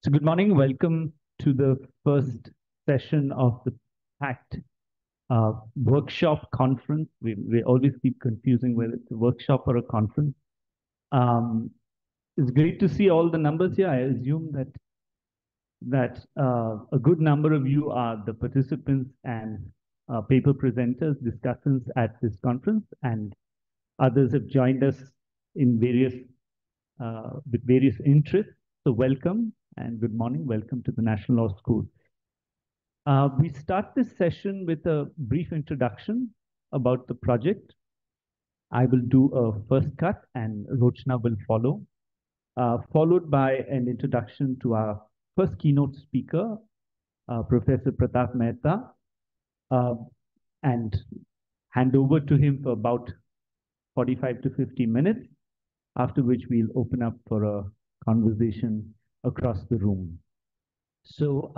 So good morning. Welcome to the first session of the PACT workshop conference. We always keep confusing whether it's a workshop or a conference. It's great to see all the numbers here. I assume that a good number of you are the participants and paper presenters, discussants at this conference, and others have joined us in with various interests. So welcome and good morning. Welcome to the National Law School. We start this session with a brief introduction about the project. I will do a first cut and Rochna will follow, followed by an introduction to our first keynote speaker, Professor Pratap Mehta, and hand over to him for about 45 to 50 minutes, after which we'll open up for a conversation across the room. So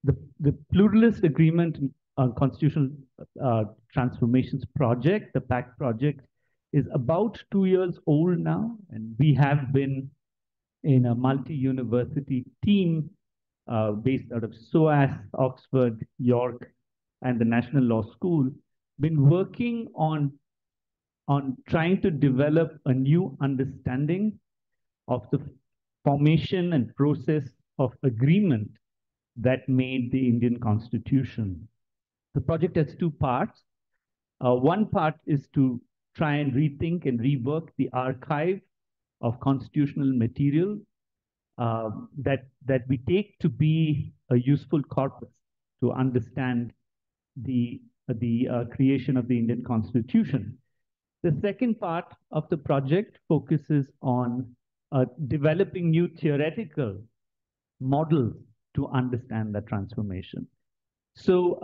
the Pluralist Agreement on Constitutional Transformations project, the PACT project, is about 2 years old now, and we have been in a multi-university team based out of SOAS, Oxford, York, and the National Law School, been working on trying to develop a new understanding of the formation and process of agreement that made the Indian Constitution. The project has two parts. One part is to try and rethink and rework the archive of constitutional material that we take to be a useful corpus to understand the creation of the Indian Constitution. The second part of the project focuses on developing new theoretical models to understand the transformation. So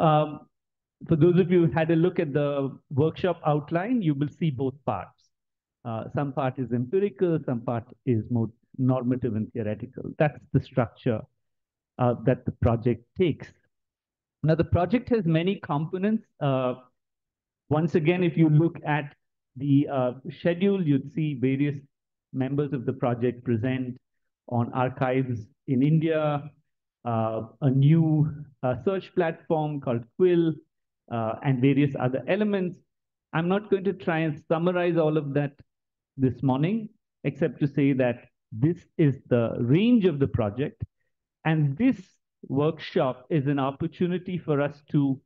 for those of you who had a look at the workshop outline, you will see both parts. Some part is empirical, some part is more normative and theoretical. That's the structure that the project takes. Now, the project has many components. Once again, if you look at the schedule, you'd see various members of the project present on archives in India, a new search platform called Quill, and various other elements. I'm not going to try and summarize all of that this morning, except to say that this is the range of the project. And this workshop is an opportunity for us to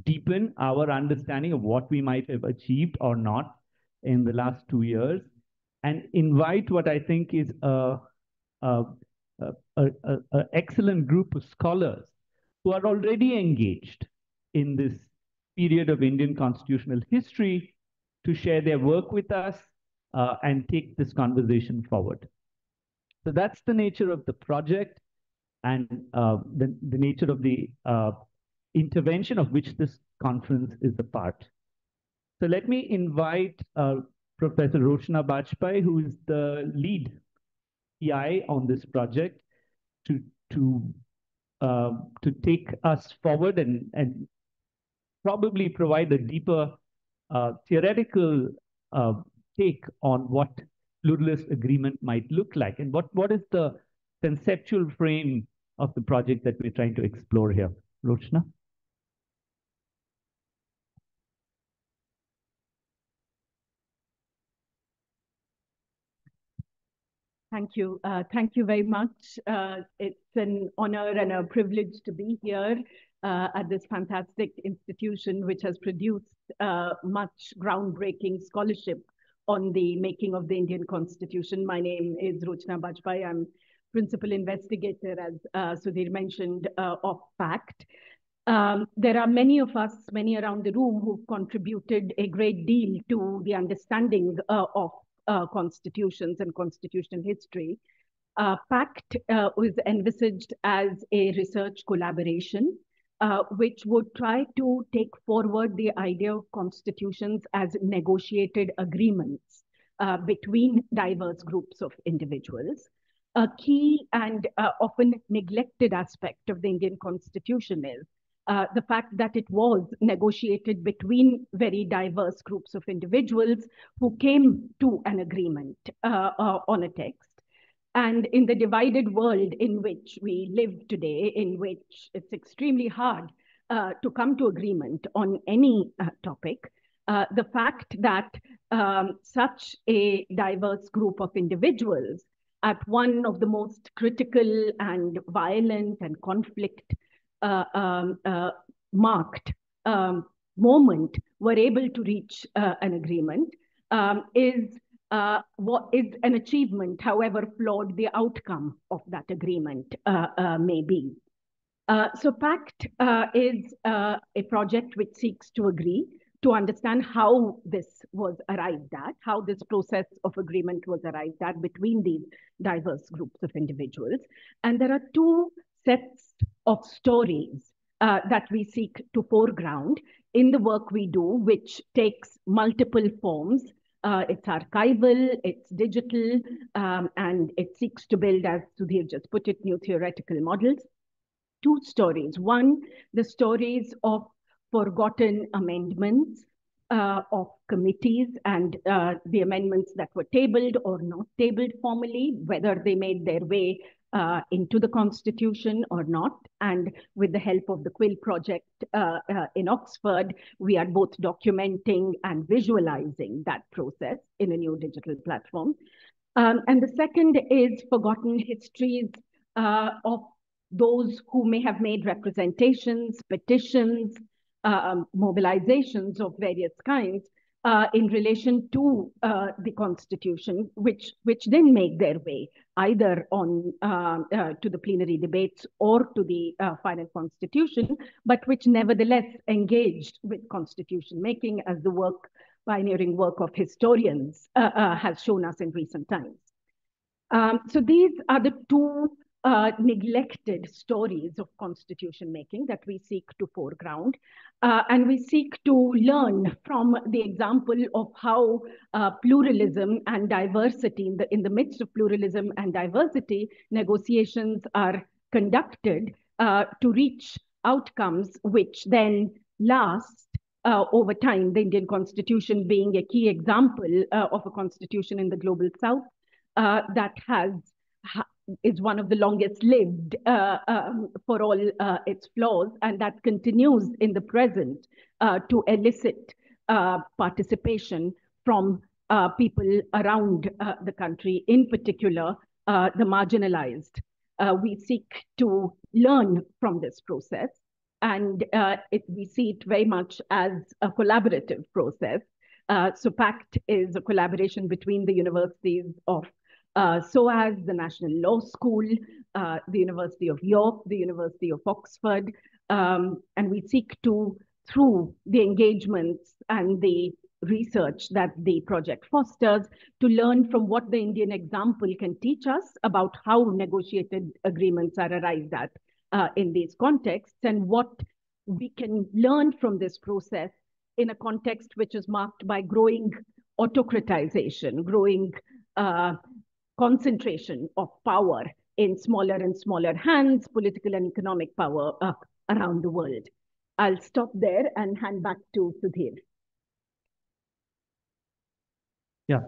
deepen our understanding of what we might have achieved or not in the last 2 years, and invite what I think is an excellent group of scholars who are already engaged in this period of Indian constitutional history to share their work with us and take this conversation forward. So that's the nature of the project and the nature of the intervention of which this conference is a part. So let me invite Professor Rochna Bajpai, who is the lead PI on this project, to take us forward and probably provide a deeper theoretical take on what pluralist agreement might look like and what is the conceptual frame of the project that we're trying to explore here. Rochna? Thank you. Thank you very much. It's an honor and a privilege to be here at this fantastic institution, which has produced much groundbreaking scholarship on the making of the Indian Constitution. My name is Rochna Bajpai. I'm principal investigator, as Sudhir mentioned, of PACT. There are many of us, many around the room, who've contributed a great deal to the understanding of constitutions and constitutional history. PACT was envisaged as a research collaboration, which would try to take forward the idea of constitutions as negotiated agreements between diverse groups of individuals. A key and often neglected aspect of the Indian Constitution is the fact that it was negotiated between very diverse groups of individuals who came to an agreement on a text. And in the divided world in which we live today, in which it's extremely hard to come to agreement on any topic, the fact that such a diverse group of individuals at one of the most critical and violent and conflict marked moment were able to reach an agreement is what is an achievement, however flawed the outcome of that agreement may be. So PACT is a project which seeks to agree to understand how this was arrived at, how this process of agreement was arrived at between these diverse groups of individuals. And there are two sets of stories that we seek to foreground in the work we do, which takes multiple forms. It's archival, it's digital, and it seeks to build, as Sudhir just put it, new theoretical models. Two stories. One, the stories of forgotten amendments of committees and the amendments that were tabled or not tabled formally, whether they made their way into the Constitution or not. And with the help of the Quill project in Oxford, we are both documenting and visualizing that process in a new digital platform. And the second is forgotten histories of those who may have made representations, petitions, mobilizations of various kinds in relation to the Constitution, which then make their way either on to the plenary debates or to the final Constitution, but which nevertheless engaged with Constitution making, as the pioneering work of historians has shown us in recent times. So these are the two neglected stories of Constitution making that we seek to foreground. And we seek to learn from the example of how pluralism and diversity, in the midst of pluralism and diversity, negotiations are conducted to reach outcomes which then last over time, the Indian Constitution being a key example of a constitution in the global South that is one of the longest lived for all its flaws, and that continues in the present to elicit participation from people around the country, in particular the marginalized. We seek to learn from this process, and we see it very much as a collaborative process. So PACT is a collaboration between the universities of SOAS, the National Law School, the University of York, the University of Oxford, and we seek to, through the engagements and the research that the project fosters, to learn from what the Indian example can teach us about how negotiated agreements are arrived at in these contexts, and what we can learn from this process in a context which is marked by growing autocratization, growing concentration of power in smaller and smaller hands, political and economic power around the world. I'll stop there and hand back to Sudhir. Yeah,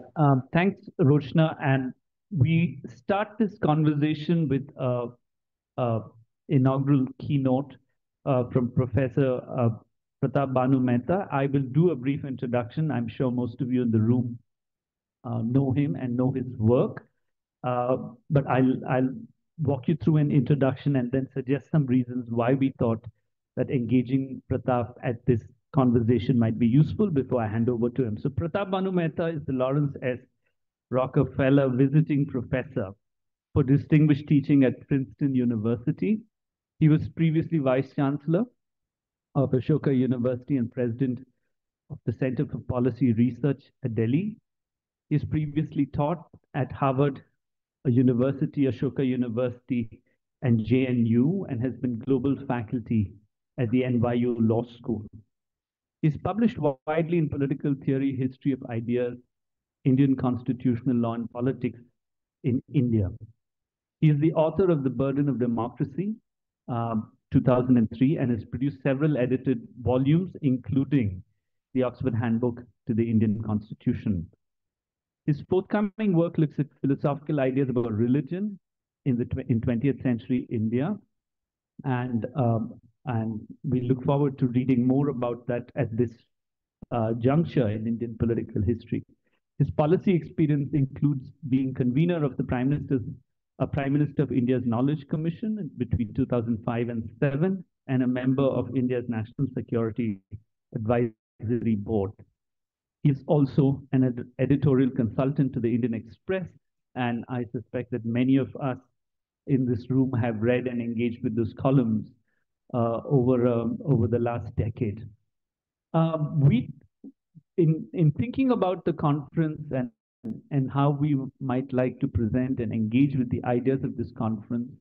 thanks, Roshna. And we start this conversation with an inaugural keynote from Professor Pratap Bhanu Mehta. I will do a brief introduction. I'm sure most of you in the room know him and know his work. But I'll walk you through an introduction and then suggest some reasons why we thought that engaging Pratap at this conversation might be useful before I hand over to him. So Pratap Bhanu Mehta is the Laurence S. Rockefeller Visiting Professor for Distinguished Teaching at Princeton University. He was previously Vice Chancellor of Ashoka University and President of the Center for Policy Research at Delhi. He's previously taught at Harvard University, Ashoka University, and JNU, and has been global faculty at the NYU Law School. He's published widely in political theory, history of ideas, Indian constitutional law, and politics in India. He is the author of The Burden of Democracy, 2003, and has produced several edited volumes, including the Oxford Handbook to the Indian Constitution. His forthcoming work looks at philosophical ideas about religion in 20th century India, and we look forward to reading more about that at this juncture in Indian political history. His policy experience includes being convener of the Prime Minister of India's Knowledge Commission between 2005 and 7, and a member of India's National Security Advisory Board. He's also an editorial consultant to the Indian Express, and I suspect that many of us in this room have read and engaged with those columns over the last decade. In thinking about the conference and how we might like to present and engage with the ideas of this conference,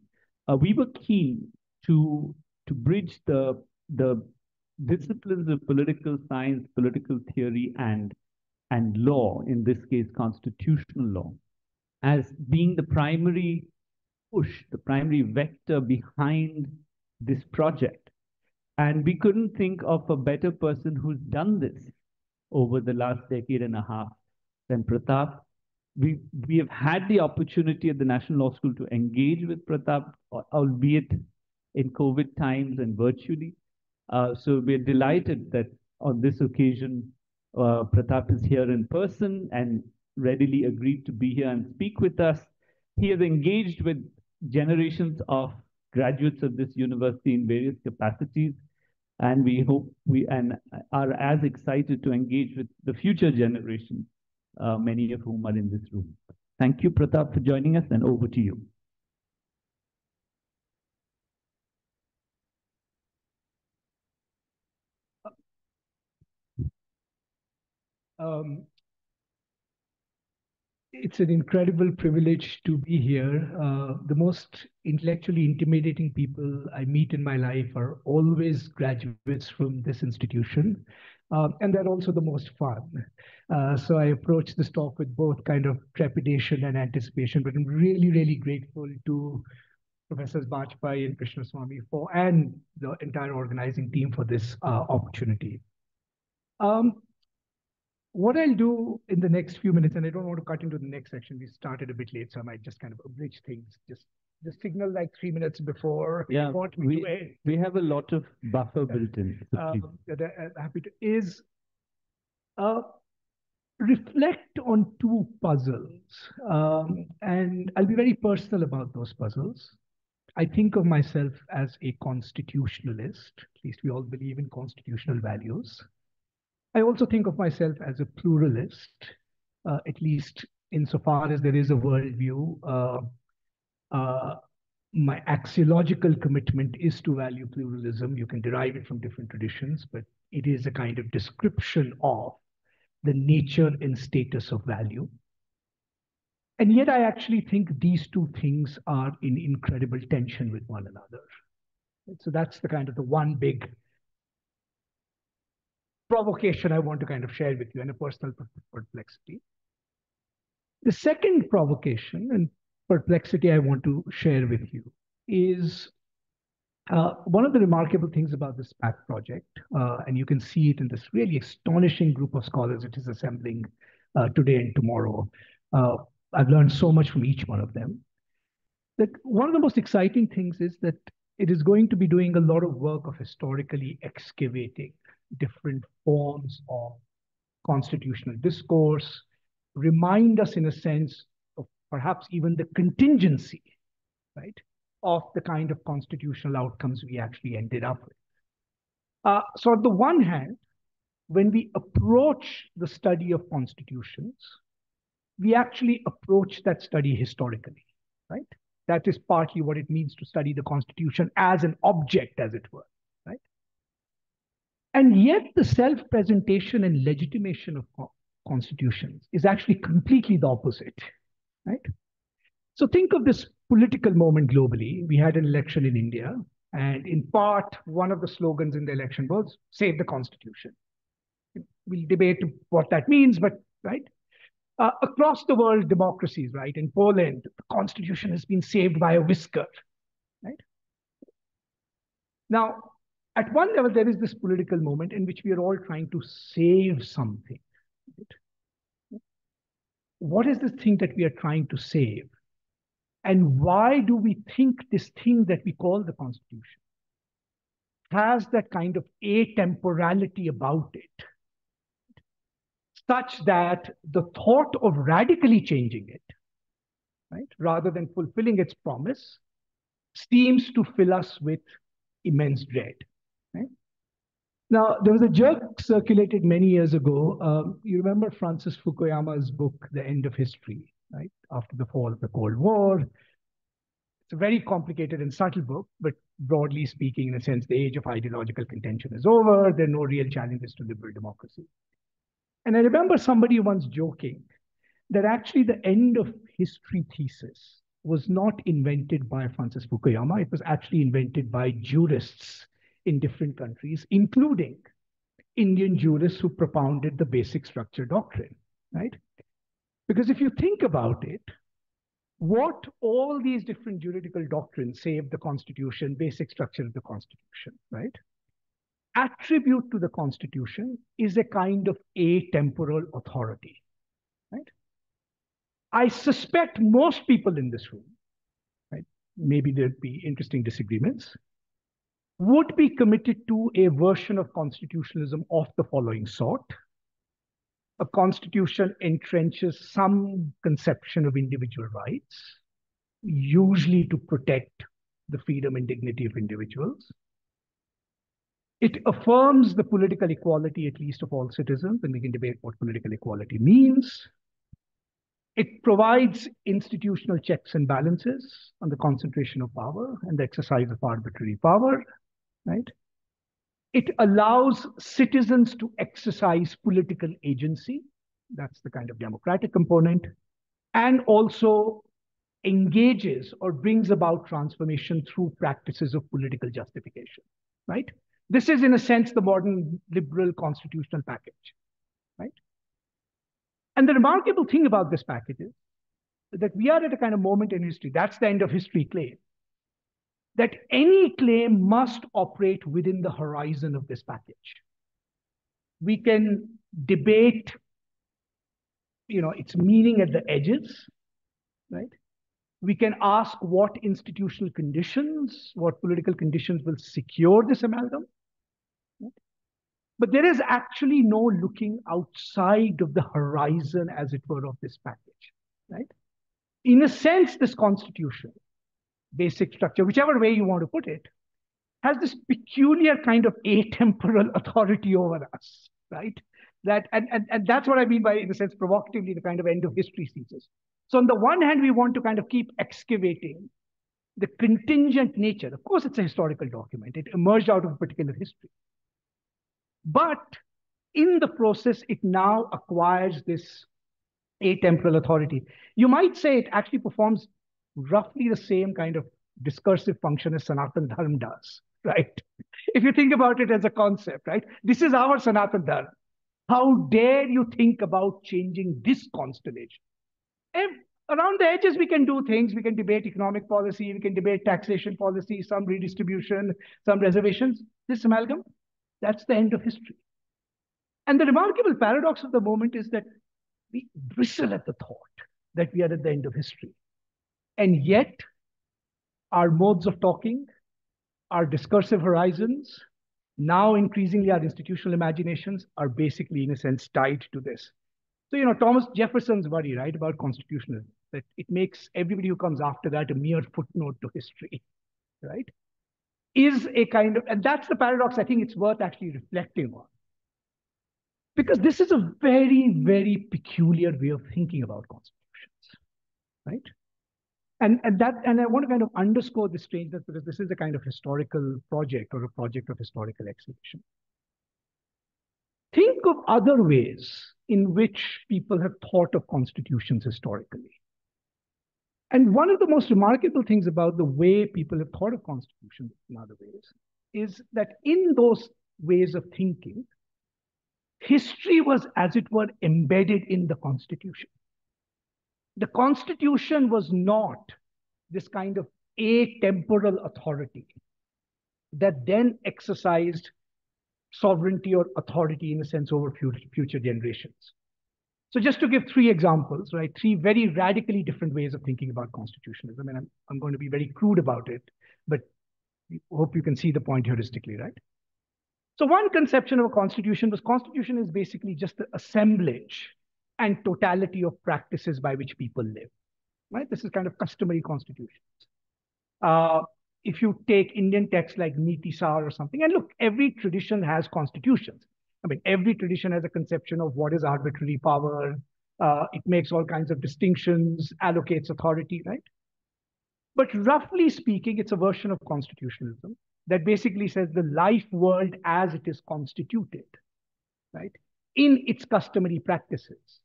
we were keen to bridge the disciplines of political science, political theory, and law, in this case, constitutional law, as being the primary push, the primary vector behind this project. And we couldn't think of a better person who's done this over the last decade and a half than Pratap. We have had the opportunity at the National Law School to engage with Pratap, albeit in COVID times and virtually. So we're delighted that on this occasion, Pratap is here in person and readily agreed to be here and speak with us. He has engaged with generations of graduates of this university in various capacities, and we hope we are as excited to engage with the future generations, many of whom are in this room. Thank you, Pratap, for joining us, and over to you. It's an incredible privilege to be here. The most intellectually intimidating people I meet in my life are always graduates from this institution, and they're also the most fun. So I approach this talk with both kind of trepidation and anticipation, but I'm really, really grateful to Professors Bajpai and Krishnaswamy and the entire organizing team for this opportunity. What I'll do in the next few minutes, and I don't want to cut into the next section, we started a bit late, so I might just kind of abridge things, just signal like 3 minutes before. Yeah, we have a lot of buffer built in. So happy to, is reflect on two puzzles, and I'll be very personal about those puzzles. I think of myself as a constitutionalist, at least we all believe in constitutional values. I also think of myself as a pluralist, at least insofar as there is a worldview. My axiological commitment is to value pluralism. You can derive it from different traditions, but it is a kind of description of the nature and status of value. And yet I actually think these two things are in incredible tension with one another. So that's the kind of the one big provocation I want to kind of share with you, and a personal perplexity. The second provocation and perplexity I want to share with you is one of the remarkable things about this PACT project, and you can see it in this really astonishing group of scholars it is assembling today and tomorrow. I've learned so much from each one of them. That one of the most exciting things is that it is going to be doing a lot of work of historically excavating different forms of constitutional discourse, remind us in a sense of perhaps even the contingency, right, of the kind of constitutional outcomes we actually ended up with. So on the one hand, when we approach the study of constitutions, we actually approach that study historically, right? That is partly what it means to study the Constitution as an object, as it were, right? And yet the self-presentation and legitimation of constitutions is actually completely the opposite, right? So think of this political moment globally. We had an election in India, and in part, one of the slogans in the election was, save the Constitution. We'll debate what that means, but, right? Across the world, democracies, right? In Poland, the Constitution has been saved by a whisker, right? Now, at one level, there is this political moment in which we are all trying to save something. Right? what is this thing that we are trying to save? And why do we think this thing that we call the Constitution has that kind of atemporality about it, such that the thought of radically changing it, right, rather than fulfilling its promise, seems to fill us with immense dread. Right? Now, there was a joke circulated many years ago. You remember Francis Fukuyama's book, The End of History, right? After the fall of the Cold War. It's a very complicated and subtle book, but broadly speaking, in a sense, the age of ideological contention is over. There are no real challenges to liberal democracy. And I remember somebody once joking that actually the end of history thesis was not invented by Francis Fukuyama. It was actually invented by jurists in different countries, including Indian jurists who propounded the basic structure doctrine, right? Because if you think about it, what all these different juridical doctrines say of the Constitution, basic structure of the Constitution, right, attribute to the Constitution is a kind of atemporal authority, right? I suspect most people in this room, right, maybe there'd be interesting disagreements, would be committed to a version of constitutionalism of the following sort. A constitution entrenches some conception of individual rights, usually to protect the freedom and dignity of individuals. It affirms the political equality, at least of all citizens, and we can debate what political equality means. It provides institutional checks and balances on the concentration of power and the exercise of arbitrary power, right? It allows citizens to exercise political agency. That's the kind of democratic component, and also engages or brings about transformation through practices of political justification, right? This is, in a sense, the modern liberal constitutional package, right? And the remarkable thing about this package is that we are at a kind of moment in history, that's the end of history claim, that any claim must operate within the horizon of this package. We can debate, its meaning at the edges, right? We can ask what institutional conditions, what political conditions will secure this amalgam. Right? But there is actually no looking outside of the horizon, as it were, of this package, right? In a sense, this Constitution, basic structure, whichever way you want to put it, has this peculiar kind of atemporal authority over us, right? And that's what I mean by, in a sense, provocatively, the kind of end of history thesis. So on the one hand, we want to kind of keep excavating the contingent nature. Of course, it's a historical document. It emerged out of a particular history. But in the process, it now acquires this atemporal authority. You might say it actually performs roughly the same kind of discursive function as Sanatan Dharma does, right? If you think about it as a concept, right? This is our Sanatan Dharma. How dare you think about changing this constellation? And around the edges, we can do things. We can debate economic policy. We can debate taxation policy, some redistribution, some reservations. This amalgam, that's the end of history. And the remarkable paradox of the moment is that we bristle at the thought that we are at the end of history. And yet, our modes of talking, our discursive horizons, now increasingly our institutional imaginations are basically, in a sense, tied to this. So, Thomas Jefferson's worry, right, about constitutionalism, that it makes everybody who comes after that a mere footnote to history, right, is a kind of, and that's the paradox I think it's worth actually reflecting on. Because this is a very, very peculiar way of thinking about constitutions, right? And I want to kind of underscore this strangeness because this is a kind of historical project or a project of historical excavation. Think of other ways in which people have thought of constitutions historically. And one of the most remarkable things about the way people have thought of constitutions in other ways is that in those ways of thinking, history was, as it were, embedded in the Constitution. The Constitution was not this kind of atemporal authority that then exercised sovereignty or authority, in a sense, over future generations. So just to give three examples, right? Three very radically different ways of thinking about constitutionalism. And I'm going to be very crude about it, but I hope you can see the point heuristically, right? So one conception of a constitution was constitution is basically just the assemblage and totality of practices by which people live, right? This is kind of customary constitutions. If you take Indian texts like Niti Sar or something, and look, every tradition has constitutions. I mean, every tradition has a conception of what is arbitrary power. It makes all kinds of distinctions, allocates authority, right? But roughly speaking, it's a version of constitutionalism that basically says the life world as it is constituted, right, in its customary practices,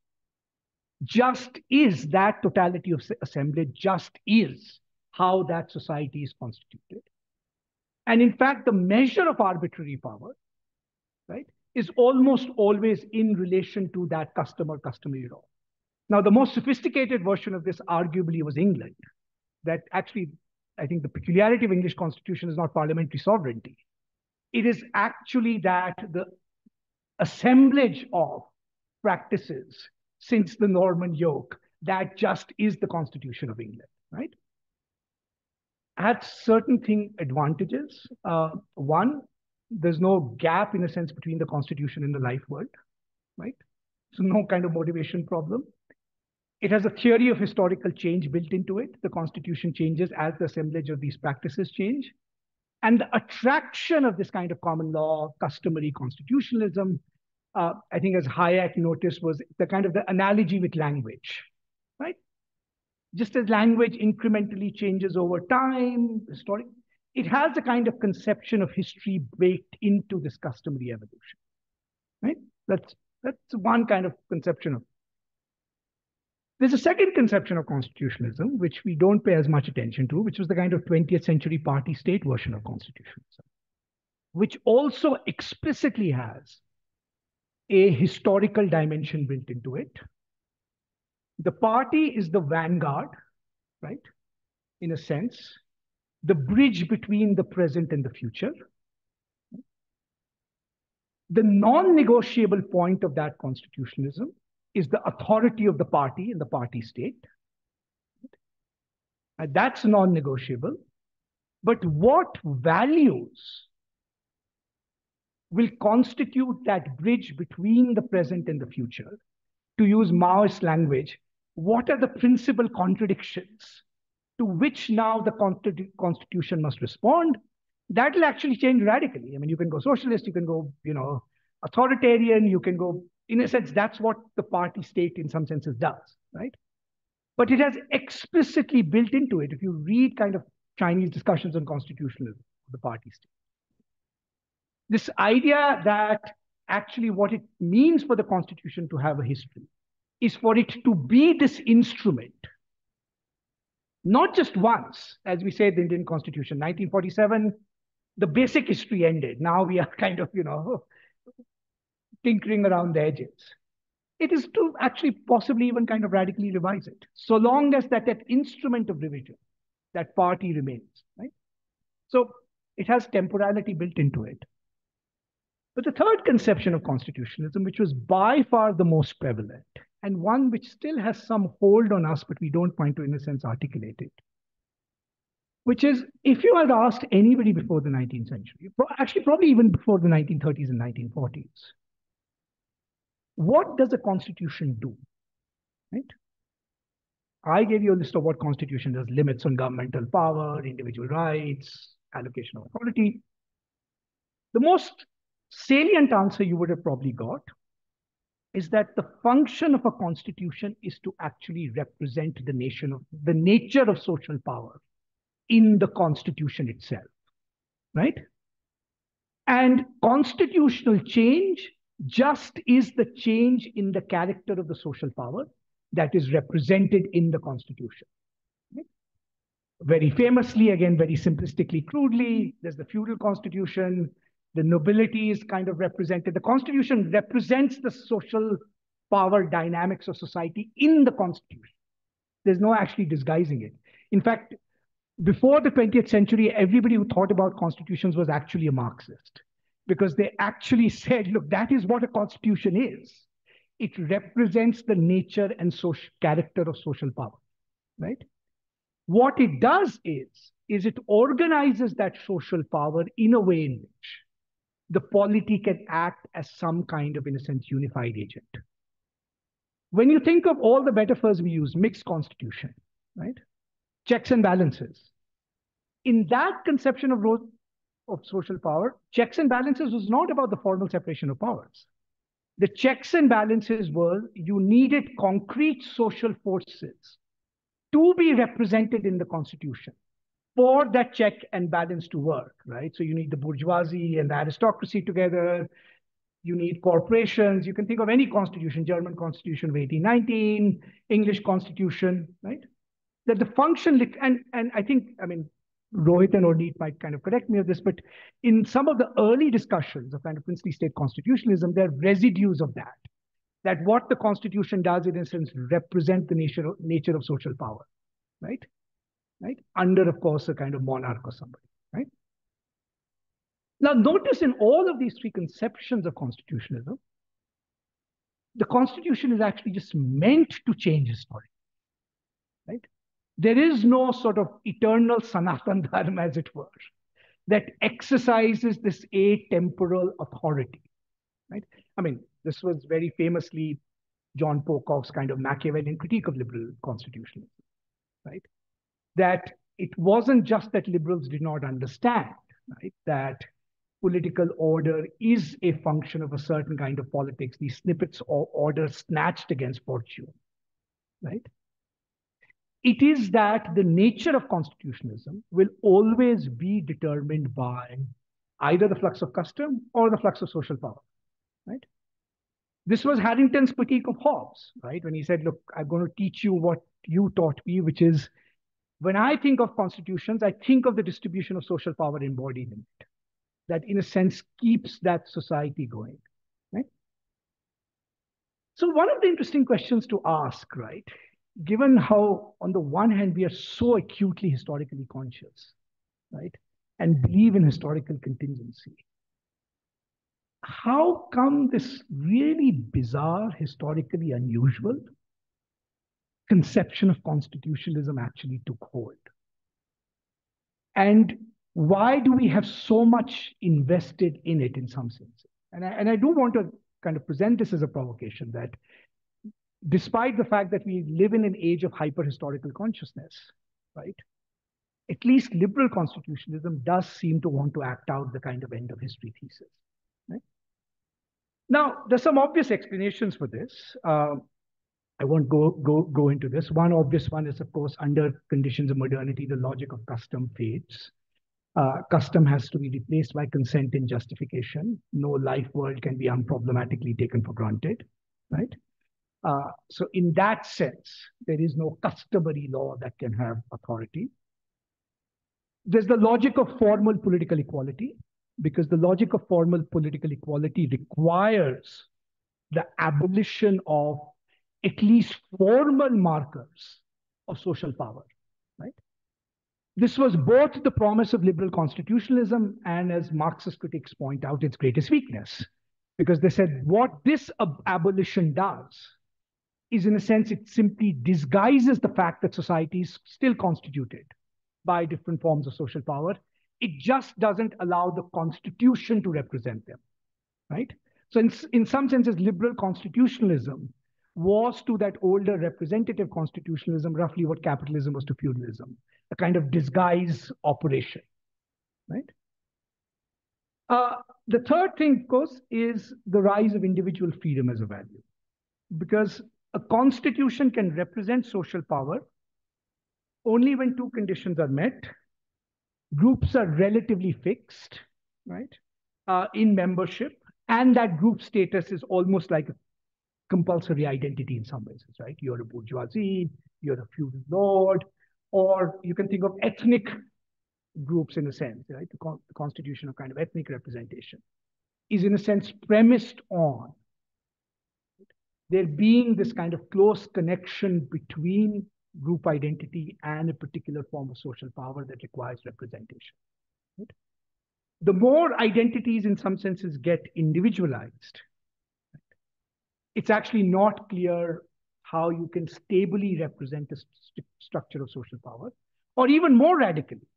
just is that totality of assemblage, just is how that society is constituted. And in fact, the measure of arbitrary power, right, is almost always in relation to that customary law. Now, the most sophisticated version of this arguably was England, that actually, I think the peculiarity of English constitution is not parliamentary sovereignty. It is actually that the assemblage of practices since the Norman yoke, that just is the constitution of England, right? Had certain advantages. One, there's no gap in a sense between the constitution and the life world, right? So no kind of motivation problem. It has a theory of historical change built into it. The constitution changes as the assemblage of these practices change. And the attraction of this kind of common law, customary constitutionalism, I think as Hayek noticed, was the kind of the analogy with language, right? Just as language incrementally changes over time, it has a kind of conception of history baked into this customary evolution, right? That's one kind of conception of. There's a second conception of constitutionalism, which we don't pay as much attention to, which was the kind of 20th century party state version of constitutionalism, which also explicitly has a historical dimension built into it. The party is the vanguard, right? In a sense, the bridge between the present and the future. The non-negotiable point of that constitutionalism is the authority of the party and the party state. And that's non-negotiable. But what values will constitute that bridge between the present and the future? To use Maoist language, what are the principal contradictions to which now the constitution must respond? That will actually change radically. I mean, you can go socialist, you can go, authoritarian, you can go, in a sense, that's what the party state in some senses does, right? But it has explicitly built into it, if you read kind of Chinese discussions on constitutionalism, the party state. This idea that actually what it means for the constitution to have a history is for it to be this instrument, not just once, as we say the Indian Constitution, 1947, the basic history ended. Now we are kind of, tinkering around the edges. It is to actually possibly even kind of radically revise it, so long as that instrument of revision, that party remains, right? So it has temporality built into it. But the third conception of constitutionalism, which was by far the most prevalent, and one which still has some hold on us, but we don't want to, in a sense, articulate it, which is, if you had asked anybody before the 19th century, actually probably even before the 1930s and 1940s, what does a constitution do, right? I gave you a list of what constitution does: limits on governmental power, individual rights, allocation of authority. The most salient answer you would have probably got is that the function of a constitution is to actually represent the nature of social power in the constitution itself, right? And constitutional change just is the change in the character of the social power that is represented in the constitution. Right? Very famously, again, very simplistically, crudely, there's the feudal constitution. The nobility is kind of represented. The constitution represents the social power dynamics of society in the constitution. There's no actually disguising it. In fact, before the 20th century, everybody who thought about constitutions was actually a Marxist, because they actually said, look, that is what a constitution is. it represents the nature and social character of social power, right? What it does is it organizes that social power in a way in which the polity can act as some kind of, in a sense, unified agent. When you think of all the metaphors we use, mixed constitution, right? Checks and balances. In that conception of social power, checks and balances was not about the formal separation of powers. The checks and balances were you needed concrete social forces to be represented in the constitution for that check and balance to work, right? So you need the bourgeoisie and the aristocracy together. You need corporations. You can think of any constitution, German constitution of 1819, English constitution, right? That the function, and I think, I mean, Rohit and Orneet might kind of correct me of this, but in some of the early discussions of kind of princely state constitutionalism, there are residues of that what the constitution does, in a sense, represent the nature of social power, right? Right? Under, of course, a kind of monarch or somebody, right? Now, notice in all of these three conceptions of constitutionalism, the constitution is actually just meant to change history, right? There is no sort of eternal Sanatan Dharma, as it were, that exercises this atemporal authority, right? I mean, this was very famously John Pocock's kind of Machiavellian critique of liberal constitutionalism, right? That it wasn't just that liberals did not understand, right, that political order is a function of a certain kind of politics, these snippets of order snatched against fortune, right? It is that the nature of constitutionalism will always be determined by either the flux of custom or the flux of social power, right? This was Harrington's critique of Hobbes, right? When he said, look, I'm going to teach you what you taught me, which is when I think of constitutions, I think of the distribution of social power embodied in it, that in a sense keeps that society going, right? So one of the interesting questions to ask, right, given how on the one hand we are so acutely historically conscious, right, and believe in historical contingency, how come this really bizarre, historically unusual conception of constitutionalism actually took hold? And why do we have so much invested in it in some sense? And I do want to kind of present this as a provocation that despite the fact that we live in an age of hyper-historical consciousness, right, at least liberal constitutionalism does seem to want to act out the kind of end of history thesis, right? Now, there's some obvious explanations for this. I won't go into this. One obvious one is, of course, under conditions of modernity, the logic of custom fades. Custom has to be replaced by consent and justification. No life world can be unproblematically taken for granted, right? So in that sense, there is no customary law that can have authority. There's the logic of formal political equality, because the logic of formal political equality requires the abolition of at least formal markers of social power, right? This was both the promise of liberal constitutionalism and, as Marxist critics point out, its greatest weakness. Because they said what this abolition does is, in a sense, it simply disguises the fact that society is still constituted by different forms of social power. It just doesn't allow the constitution to represent them, right? So in some senses, liberal constitutionalism was to that older representative constitutionalism roughly what capitalism was to feudalism, a kind of disguise operation, right? The third thing, of course, is the rise of individual freedom as a value, because a constitution can represent social power only when two conditions are met. Groups are relatively fixed, right, in membership, and that group status is almost like a compulsory identity in some ways, right? You're a bourgeoisie, you're a feudal lord, or you can think of ethnic groups in a sense, right? The constitution of kind of ethnic representation is, in a sense, premised on there being this kind of close connection between group identity and a particular form of social power that requires representation, right? The more identities, in some senses, get individualized, right, it's actually not clear how you can stably represent the structure of social power, or even more radically,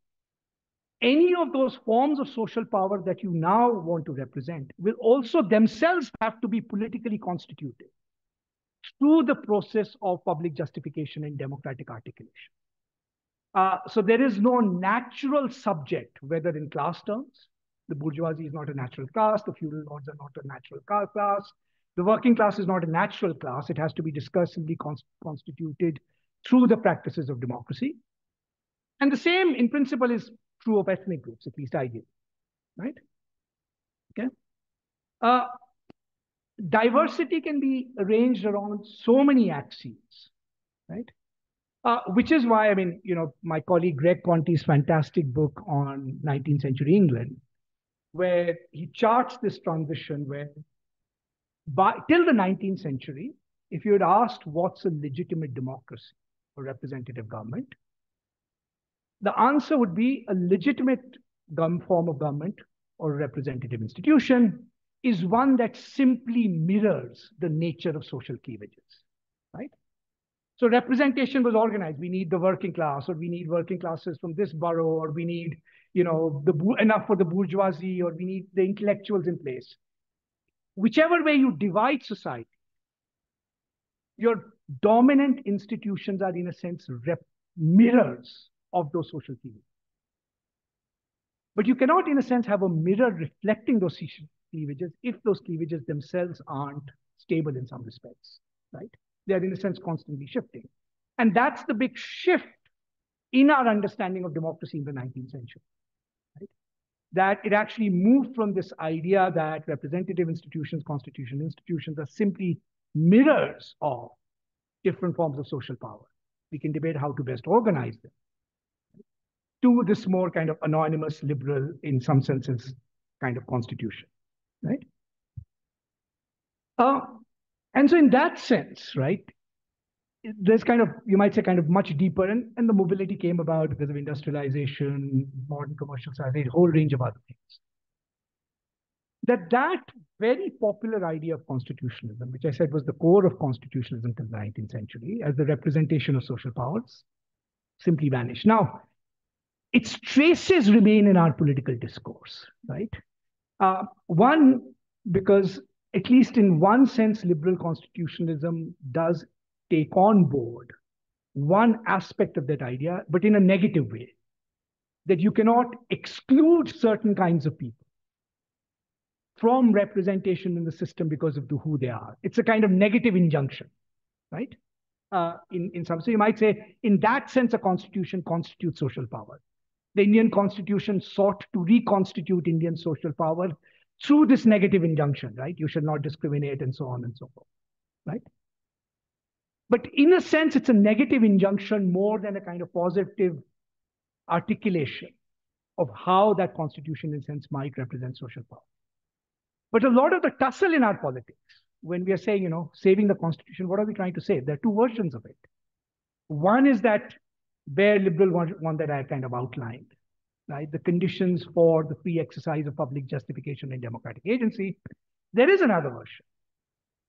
any of those forms of social power that you now want to represent will also themselves have to be politically constituted through the process of public justification and democratic articulation. So there is no natural subject, whether in class terms. The bourgeoisie is not a natural class. The feudal lords are not a natural class. The working class is not a natural class. It has to be discursively constituted through the practices of democracy. And the same, in principle, is true of ethnic groups, at least ideally, right? Okay. Diversity can be arranged around so many axes, right? Which is why, I mean, my colleague Greg Conti's fantastic book on 19th century England, where he charts this transition where till the 19th century, if you had asked what's a legitimate democracy or representative government, the answer would be a legitimate form of government or representative institution is one that simply mirrors the nature of social cleavages, right? So representation was organized. We need the working class, or we need working classes from this borough, or we need, enough for the bourgeoisie, or we need the intellectuals in place. Whichever way you divide society, your dominant institutions are, in a sense, mirrors of those social cleavages. But you cannot, in a sense, have a mirror reflecting those social cleavages if those cleavages themselves aren't stable in some respects, right? They're, in a sense, constantly shifting. And that's the big shift in our understanding of democracy in the 19th century, right? That it actually moved from this idea that representative institutions, constitutional institutions are simply mirrors of different forms of social power. We can debate how to best organize them, to this more kind of anonymous, liberal, in some senses, kind of constitution, right? And so in that sense, right, there's kind of, you might say, kind of much deeper, and the mobility came about because of industrialization, modern commercial society, a whole range of other things. That very popular idea of constitutionalism, which I said was the core of constitutionalism till the 19th century, as the representation of social powers, simply vanished. Now, its traces remain in our political discourse, right? One, because at least in one sense, liberal constitutionalism does take on board one aspect of that idea, but in a negative way, that you cannot exclude certain kinds of people from representation in the system because of who they are. It's a kind of negative injunction, right? In some, so you might say, in that sense, a constitution constitutes social power. The Indian constitution sought to reconstitute Indian social power through this negative injunction, right? You should not discriminate and so on and so forth, right? But in a sense, it's a negative injunction more than a kind of positive articulation of how that constitution, in a sense, might represent social power. But a lot of the tussle in our politics, when we are saying, saving the constitution, what are we trying to say? There are two versions of it. One is that bare liberal one that I kind of outlined, right? The conditions for the free exercise of public justification and democratic agency. There is another version,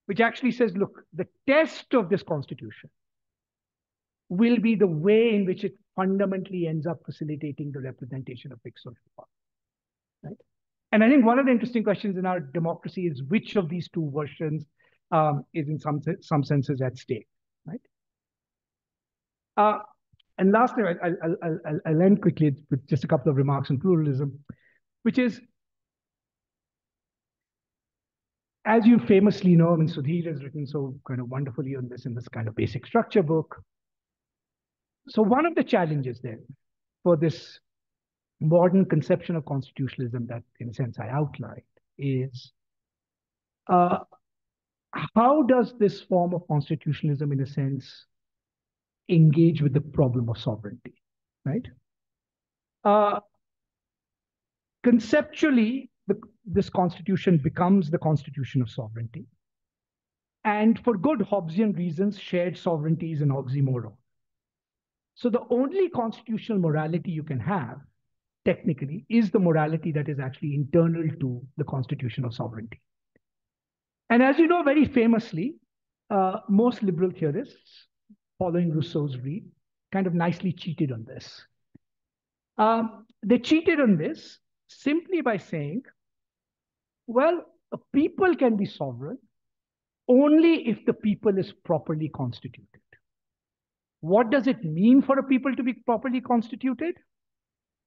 which actually says, look, the test of this constitution will be the way in which it fundamentally ends up facilitating the representation of fixed social power, right? And I think one of the interesting questions in our democracy is which of these two versions is in some senses at stake, right? And lastly, I'll end quickly with just a couple of remarks on pluralism, which is, as you famously know, I mean, Sudhir has written so kind of wonderfully on this in this kind of basic structure book. So one of the challenges then for this modern conception of constitutionalism that, in a sense, I outlined is how does this form of constitutionalism, in a sense, engage with the problem of sovereignty, right? Conceptually, this constitution becomes the constitution of sovereignty. And for good Hobbesian reasons, shared sovereignty is an oxymoron. So the only constitutional morality you can have, technically, is the morality that is actually internal to the constitution of sovereignty. And as you know, very famously, most liberal theorists, following Rousseau's read, kind of nicely cheated on this. They cheated on this simply by saying, well, a people can be sovereign only if the people is properly constituted. What does it mean for a people to be properly constituted?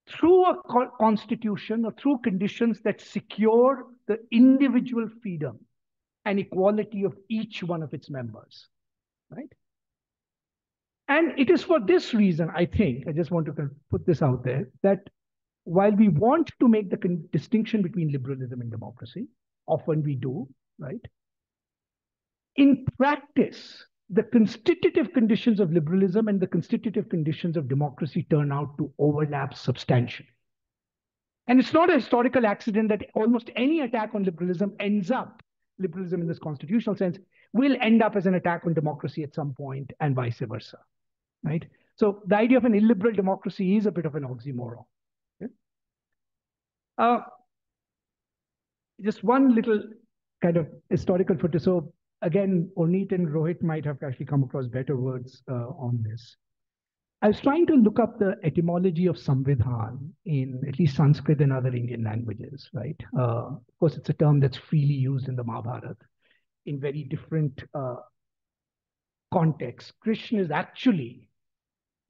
Through a constitution or through conditions that secure the individual freedom and equality of each one of its members, right? And it is for this reason, I think, I just want to put this out there, that while we want to make the distinction between liberalism and democracy, often we do, right? In practice, the constitutive conditions of liberalism and the constitutive conditions of democracy turn out to overlap substantially. And it's not a historical accident that almost any attack on liberalism ends up, liberalism in this constitutional sense, will end up as an attack on democracy at some point and vice versa, right? So the idea of an illiberal democracy is a bit of an oxymoron. Okay? Just one little kind of historical footnote. So again, Orneet and Rohit might have actually come across better words on this. I was trying to look up the etymology of Samvidhan in at least Sanskrit and other Indian languages, right? Of course, it's a term that's freely used in the Mahabharata in very different contexts. Krishna is actually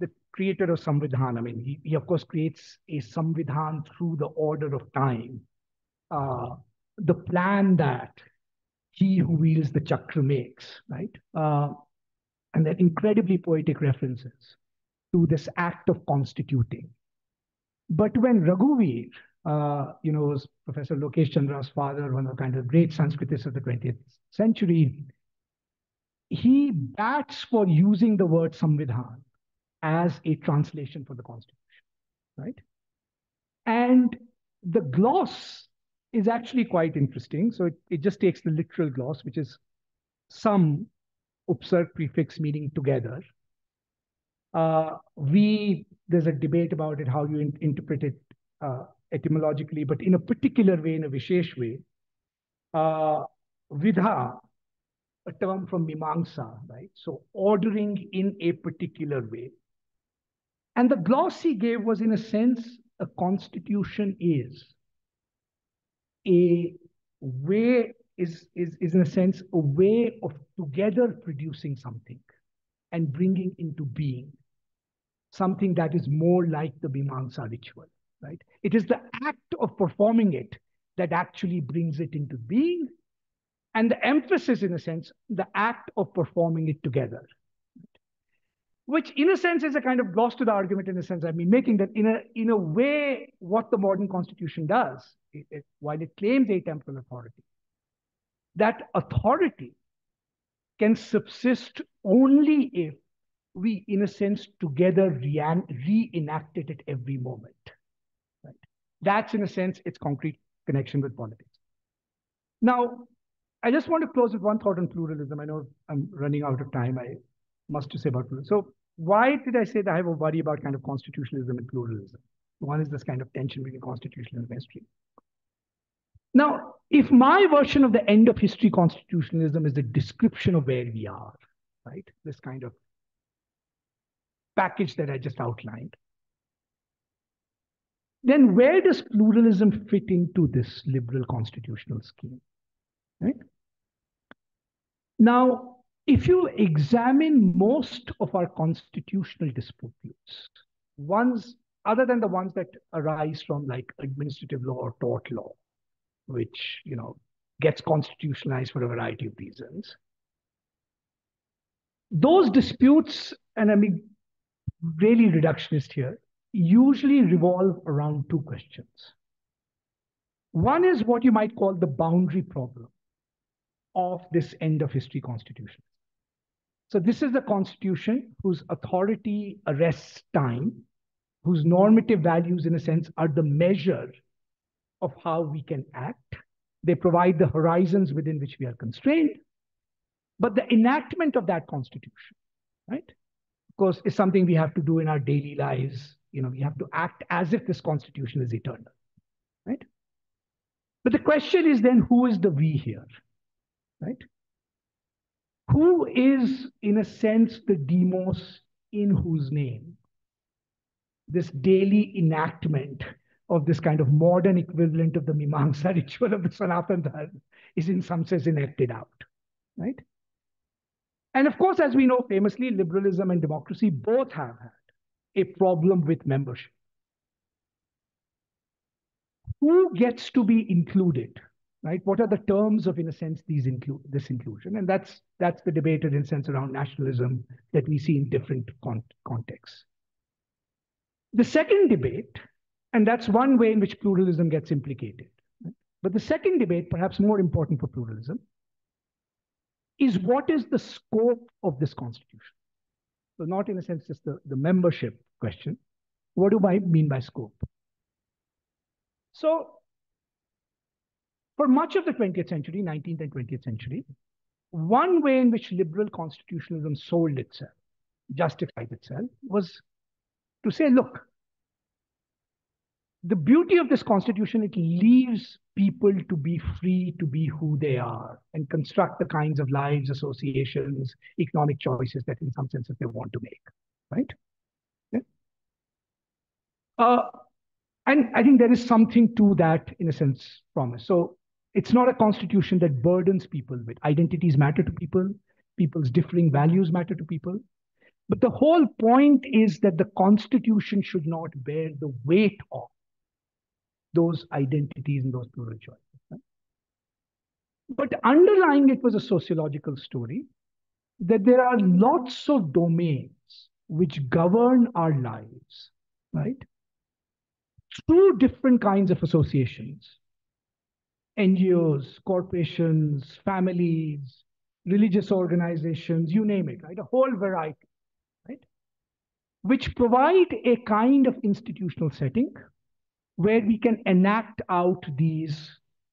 the creator of Samvidhan. I mean, he of course creates a Samvidhan through the order of time. The plan that he who wields the chakra makes, right? And then incredibly poetic references to this act of constituting. But when Raghuveer, was Professor Lokesh Chandra's father, one of the kind of great Sanskritists of the 20th century, he bats for using the word Samvidhan as a translation for the Constitution, right? And the gloss is actually quite interesting. So it just takes the literal gloss, which is some upsarg prefix meaning together. There's a debate about it, how you interpret it etymologically, but in a particular way, in a Vishesh way, vidha, a term from Mimamsa, right? So ordering in a particular way. And the gloss he gave was, in a sense, a constitution is a way, is in a sense, a way of together producing something and bringing into being something that is more like the Mimamsa ritual, right? It is the act of performing it that actually brings it into being. And the emphasis, in a sense, the act of performing it together, which in a sense is a kind of gloss to the argument, in a sense, I mean, making that in a way, what the modern constitution does, while it claims atemporal authority, that authority can subsist only if we, in a sense, together reenact it at every moment, right? That's, in a sense, its concrete connection with politics. Now, I just want to close with one thought on pluralism. I know I'm running out of time. I must to say about pluralism. So why did I say that I have a worry about kind of constitutionalism and pluralism? One is this kind of tension between constitutional and mainstream. Now, if my version of the end of history constitutionalism is the description of where we are, right? This kind of package that I just outlined, then where does pluralism fit into this liberal constitutional scheme, right? Now, if you examine most of our constitutional disputes, ones other than the ones that arise from like administrative law or tort law, which, gets constitutionalized for a variety of reasons, those disputes, and I mean, really reductionist here, usually revolve around two questions. One is what you might call the boundary problem of this end of history constitution. So this is the constitution whose authority arrests time, whose normative values, in a sense, are the measure of how we can act. They provide the horizons within which we are constrained. But the enactment of that constitution, right, of course, is something we have to do in our daily lives. We have to act as if this constitution is eternal, right? But the question is then, who is the we here, right? Who is, in a sense, the demos in whose name this daily enactment of this kind of modern equivalent of the Mimamsa ritual of the Sanatana Dharma is in some sense enacted out, right? And of course, as we know famously, liberalism and democracy both have had a problem with membership. Who gets to be included, right? What are the terms of, in a sense, this inclusion? And that's the debate in a sense around nationalism that we see in different contexts. The second debate, and that's one way in which pluralism gets implicated, right? But the second debate, perhaps more important for pluralism, is what is the scope of this constitution? So not in a sense just the membership question. What do I mean by scope? So for much of the 20th century, 19th and 20th century, one way in which liberal constitutionalism sold itself, justified itself, was to say, look, the beauty of this constitution, it leaves people to be free to be who they are and construct the kinds of lives, associations, economic choices that in some senses they want to make, right? Yeah. And I think there is something to that, in a sense, promise. So it's not a constitution that burdens people with identities matter to people, people's differing values matter to people. But the whole point is that the constitution should not bear the weight of those identities and those plural choices. Right? But underlying it was a sociological story that there are lots of domains which govern our lives, right? Through different kinds of associations, NGOs, corporations, families, religious organizations, you name it, right? A whole variety, right? Which provide a kind of institutional setting where we can enact out these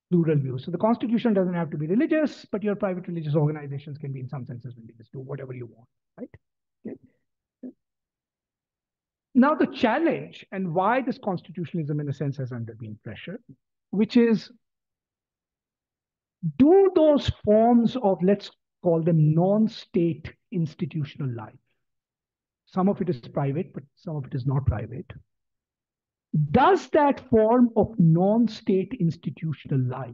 plural views. So the constitution doesn't have to be religious, but your private religious organizations can be in some senses religious, do whatever you want, right? Okay. Now the challenge and why this constitutionalism in a sense has underbeen pressure, which is, do those forms of, let's call them non-state institutional life, some of it is private, but some of it is not private, does that form of non-state institutional life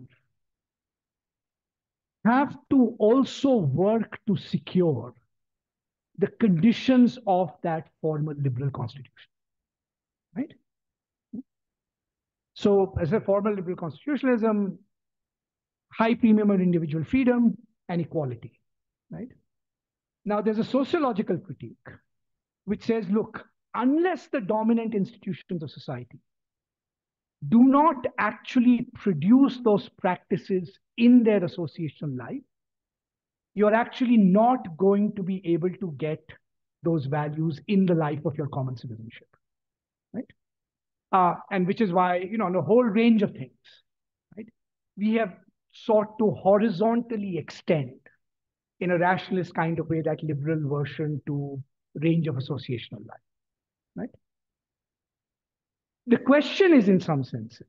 have to also work to secure the conditions of that formal liberal constitution, right? So as a formal liberal constitutionalism, high premium on individual freedom and equality, right? Now there's a sociological critique which says, look, unless the dominant institutions of society do not actually produce those practices in their associational life, you're actually not going to be able to get those values in the life of your common citizenship, right? And which is why, on a whole range of things, right, we have sought to horizontally extend in a rationalist kind of way that liberal version to range of associational life, right? The question is, in some sense,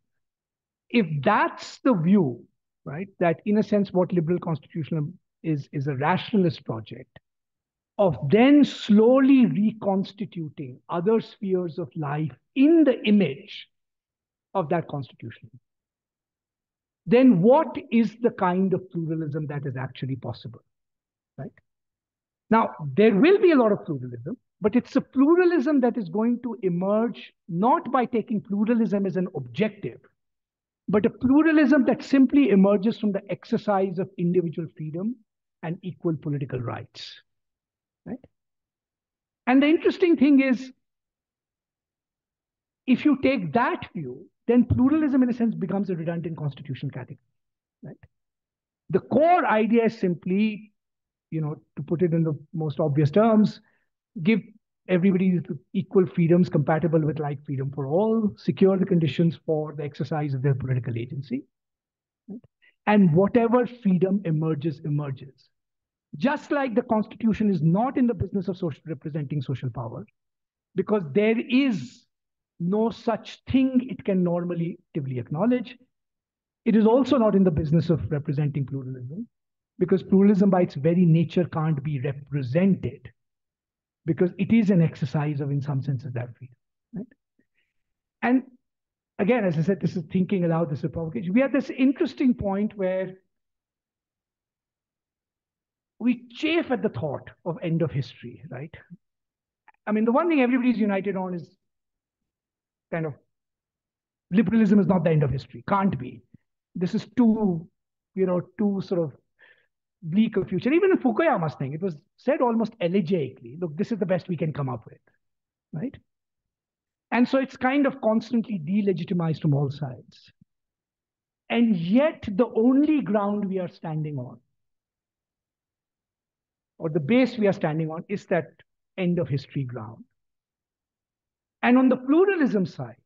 if that's the view, right, that in a sense what liberal constitutionalism is a rationalist project of then slowly reconstituting other spheres of life in the image of that constitution, then what is the kind of pluralism that is actually possible, right? Now, there will be a lot of pluralism, but it's a pluralism that is going to emerge not by taking pluralism as an objective, but a pluralism that simply emerges from the exercise of individual freedom and equal political rights, right? And the interesting thing is, if you take that view, then pluralism in a sense becomes a redundant constitutional category, right? The core idea is simply, to put it in the most obvious terms, give everybody equal freedoms compatible with like freedom for all, secure the conditions for the exercise of their political agency, right? And whatever freedom emerges, emerges. Just like the constitution is not in the business of representing social power, because there is no such thing it can normatively acknowledge. It is also not in the business of representing pluralism, because pluralism by its very nature can't be represented, because it is an exercise of, in some senses, that freedom. Right? And again, as I said, this is thinking aloud, this is a provocation. We had this interesting point where we chafe at the thought of end of history, right? I mean, the one thing everybody's united on is kind of liberalism is not the end of history, can't be. This is too, too sort of bleak a future. Even in Fukuyama's thing, it was said almost elegiacally, look, this is the best we can come up with, right? And so it's kind of constantly delegitimized from all sides. And yet the only ground we are standing on, or the base we are standing on, is that end of history ground. And on the pluralism side,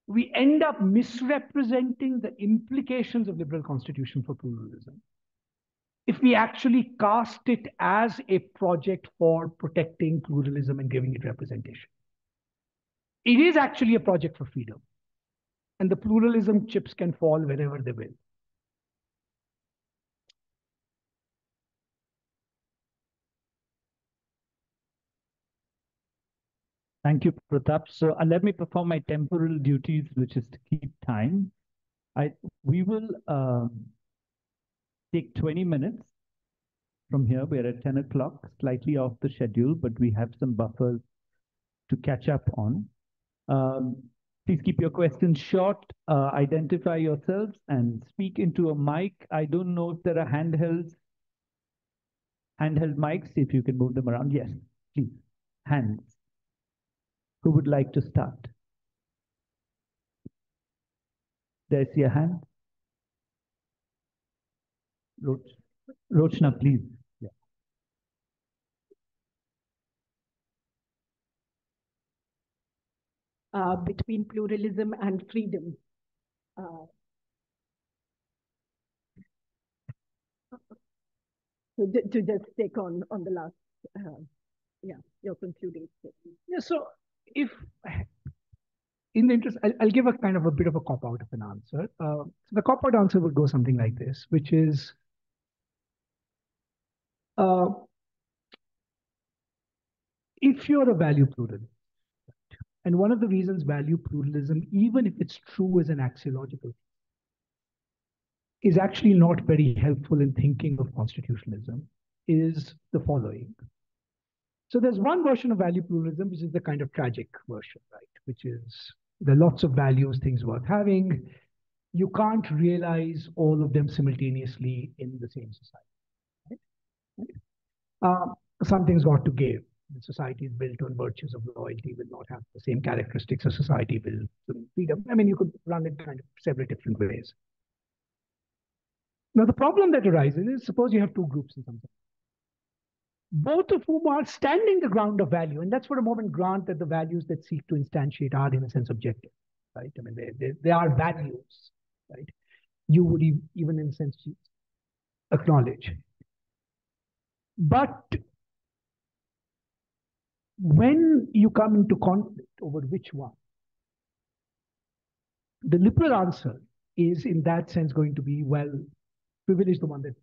we end up misrepresenting the implications of liberal constitution for pluralism if we actually cast it as a project for protecting pluralism and giving it representation. It is actually a project for freedom, and the pluralism chips can fall wherever they will. Thank you, Pratap. So let me perform my temporal duties, which is to keep time. We will take 20 minutes from here. We're at 10 o'clock, slightly off the schedule, but we have some buffers to catch up on. Please keep your questions short, identify yourselves, and speak into a mic. I don't know if there are handheld mics, if you can move them around. Yes, please, hands. Who would like to start? There's your hand. Rochna, please. Yeah. Between pluralism and freedom. To just take on the last, your concluding statement. Yeah, so if, in the interest, I'll give a kind of a bit of a cop-out of an answer. So the cop-out answer would go something like this, which is, if you're a value pluralist, and one of the reasons value pluralism, even if it's true as an axiological, is actually not very helpful in thinking of constitutionalism, is the following. So there's one version of value pluralism, which is the kind of tragic version, right? Which is, there are lots of values, things worth having. You can't realize all of them simultaneously in the same society, right? Some things got to give. The society is built on virtues of loyalty, will not have the same characteristics a society will. Freedom. I mean, you could run it kind of several different ways. Now, the problem that arises is, suppose you have two groups in some sense, both of whom are standing the ground of value. And let's for a moment grant that the values that seek to instantiate are, in a sense, objective, right? I mean, they are values, right? You would even, in a sense, acknowledge. But when you come into conflict over which one, the liberal answer is, in that sense, going to be, well, privilege the one that,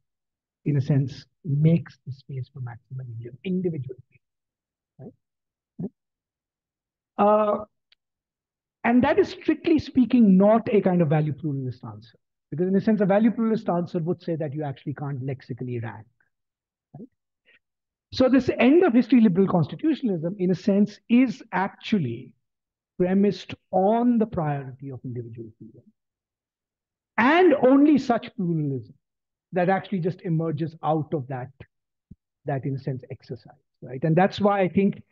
in a sense, makes the space for maximum individual freedom, right? And that is, strictly speaking, not a kind of value pluralist answer. Because in a sense, a value pluralist answer would say that you actually can't lexically rank, right? So this end of history liberal constitutionalism, in a sense, is actually premised on the priority of individual freedom. And only such pluralism that actually just emerges out of that, in a sense, exercise, right? And that's why I think,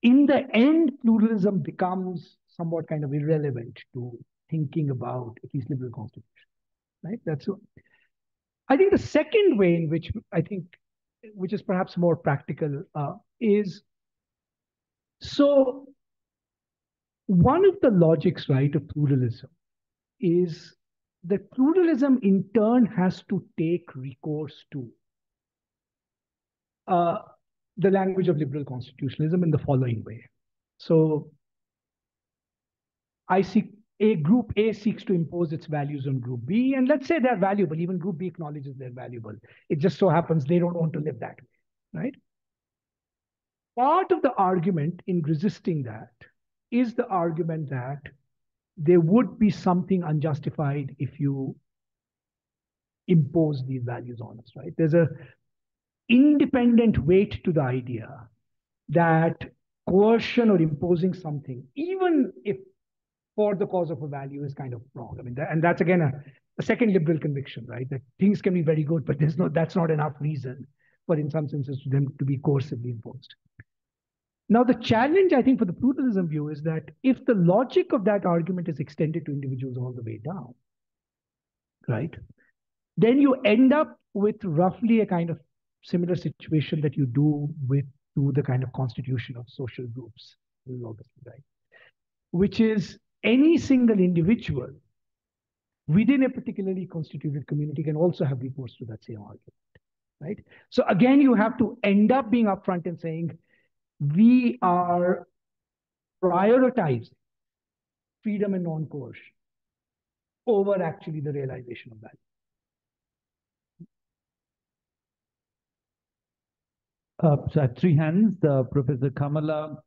in the end, pluralism becomes somewhat kind of irrelevant to thinking about at least liberal constitution, right? That's what I think. The second way in which I think, which is perhaps more practical, is, so one of the logics, right, of pluralism is that pluralism in turn has to take recourse to the language of liberal constitutionalism in the following way. So I see group A seeks to impose its values on group B, and let's say they're valuable, even group B acknowledges they're valuable. It just so happens they don't want to live that way, right? Part of the argument in resisting that is the argument that there would be something unjustified if you impose these values on us, right? There's a independent weight to the idea that coercion or imposing something, even if for the cause of a value, is kind of wrong. I mean, and that's again a second liberal conviction, right? That things can be very good, but that's not enough reason for, in some senses, to them to be coercively imposed. Now, the challenge, I think, for the pluralism view is that if the logic of that argument is extended to individuals all the way down, right, then you end up with roughly a kind of similar situation that you do to the kind of constitution of social groups, obviously, right? Which is any single individual within a particularly constituted community can also have recourse to that same argument, right? So again, you have to end up being upfront and saying, we are prioritizing freedom and non-coercion over actually the realization of value. So I have three hands, Professor Kamala,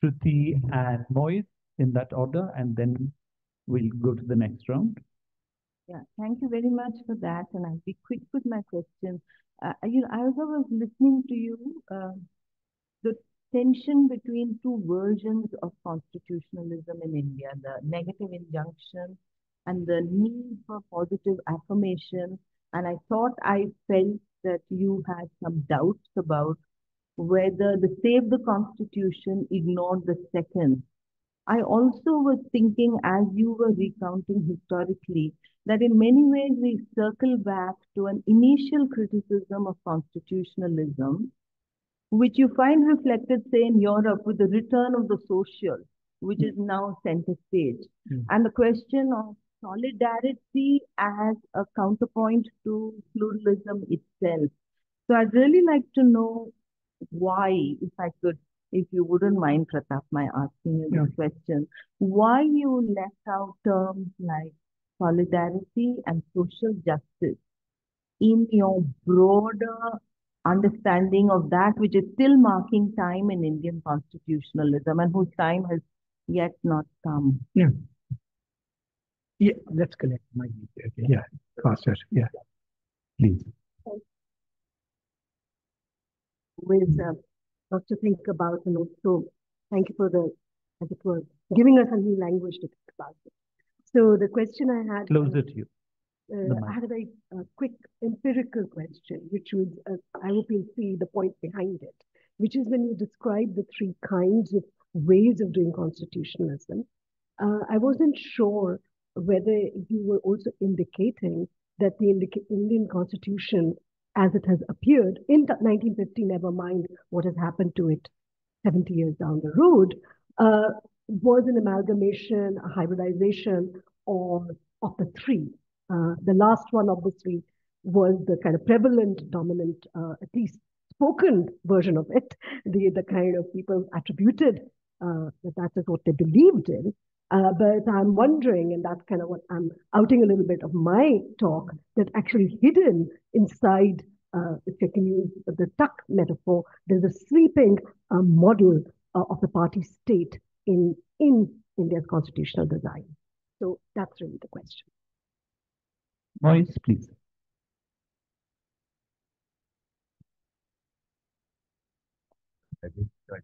Shruti, and Moise, in that order, and then we'll go to the next round. Yeah, thank you very much for that, and I'll be quick with my question. As I was listening to you, the tension between two versions of constitutionalism in India, the negative injunction and the need for positive affirmation. And I thought I felt that you had some doubts about whether the save the constitution ignored the second. I also was thinking, as you were recounting historically, that in many ways we circle back to an initial criticism of constitutionalism, which you find reflected, say, in Europe with the return of the social, which is now center stage. And the question of solidarity as a counterpoint to pluralism itself. So I'd really like to know why, if I could, if you wouldn't mind, Pratap, my asking you this question, why you left out terms like solidarity and social justice in your broader understanding of that which is still marking time in Indian constitutionalism and whose time has yet not come. Yeah, let's connect. Yeah, faster. Yeah, please. With lots to think about, and also thank you for the, as it were, giving us a new language to think about it. So the question I had closer to you. I had a very quick empirical question, which was, I hope you'll see the point behind it, which is when you describe the three kinds of ways of doing constitutionalism, I wasn't sure whether you were also indicating that the Indian Constitution, as it has appeared in 1950, never mind what has happened to it 70 years down the road, was an amalgamation, a hybridization of the three. The last one, obviously, was the kind of prevalent, dominant, at least spoken version of it, the kind of people attributed that is what they believed in. But I'm wondering, and that's kind of what I'm outing a little bit of my talk, that actually hidden inside, if I can use the tuck metaphor, there's a sweeping model of the party state in India's constitutional design. So that's really the question. Moise, please.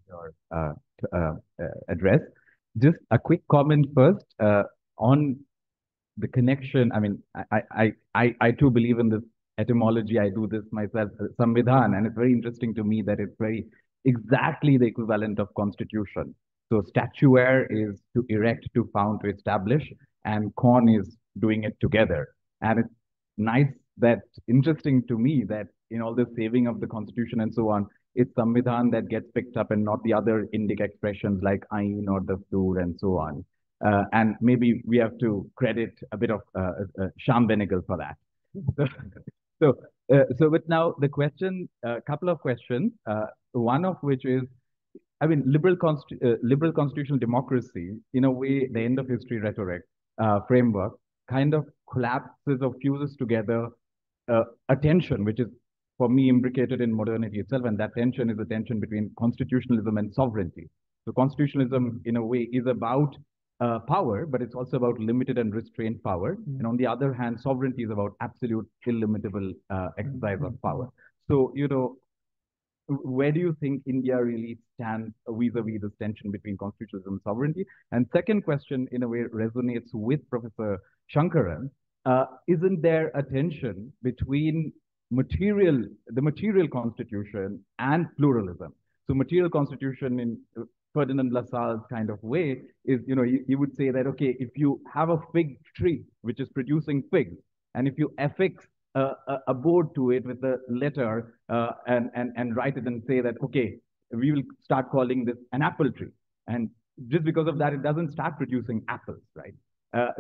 Your address. Just a quick comment first on the connection. I mean, I too believe in this etymology. I do this myself, Samvidhan, and it's very interesting to me that it's very exactly the equivalent of constitution. So statuere is to erect, to found, to establish, and con is doing it together. And it's nice that, interesting to me that in all the saving of the constitution and so on, it's Samvidhan that gets picked up and not the other Indic expressions like Ain or Dastur and so on. And maybe we have to credit a bit of Sham Benegal for that. So with now the question, a couple of questions, one of which is, I mean, liberal constitutional democracy, in a way, the end of history rhetoric framework kind of collapses or fuses together a tension, which is for me imbricated in modernity itself, and that tension is a tension between constitutionalism and sovereignty. So constitutionalism, in a way, is about power, but it's also about limited and restrained power. And on the other hand, sovereignty is about absolute, illimitable exercise of power. So, where do you think India really stands vis-a-vis this tension between constitutionalism and sovereignty? And second question, in a way, resonates with Professor Shankaran. Isn't there a tension between the material constitution and pluralism? So material constitution in Ferdinand Lassalle's kind of way is, you would say that, okay, if you have a fig tree which is producing figs, and if you affix a board to it with a letter and write it and say that, okay, we will start calling this an apple tree. And just because of that, it doesn't start producing apples, right?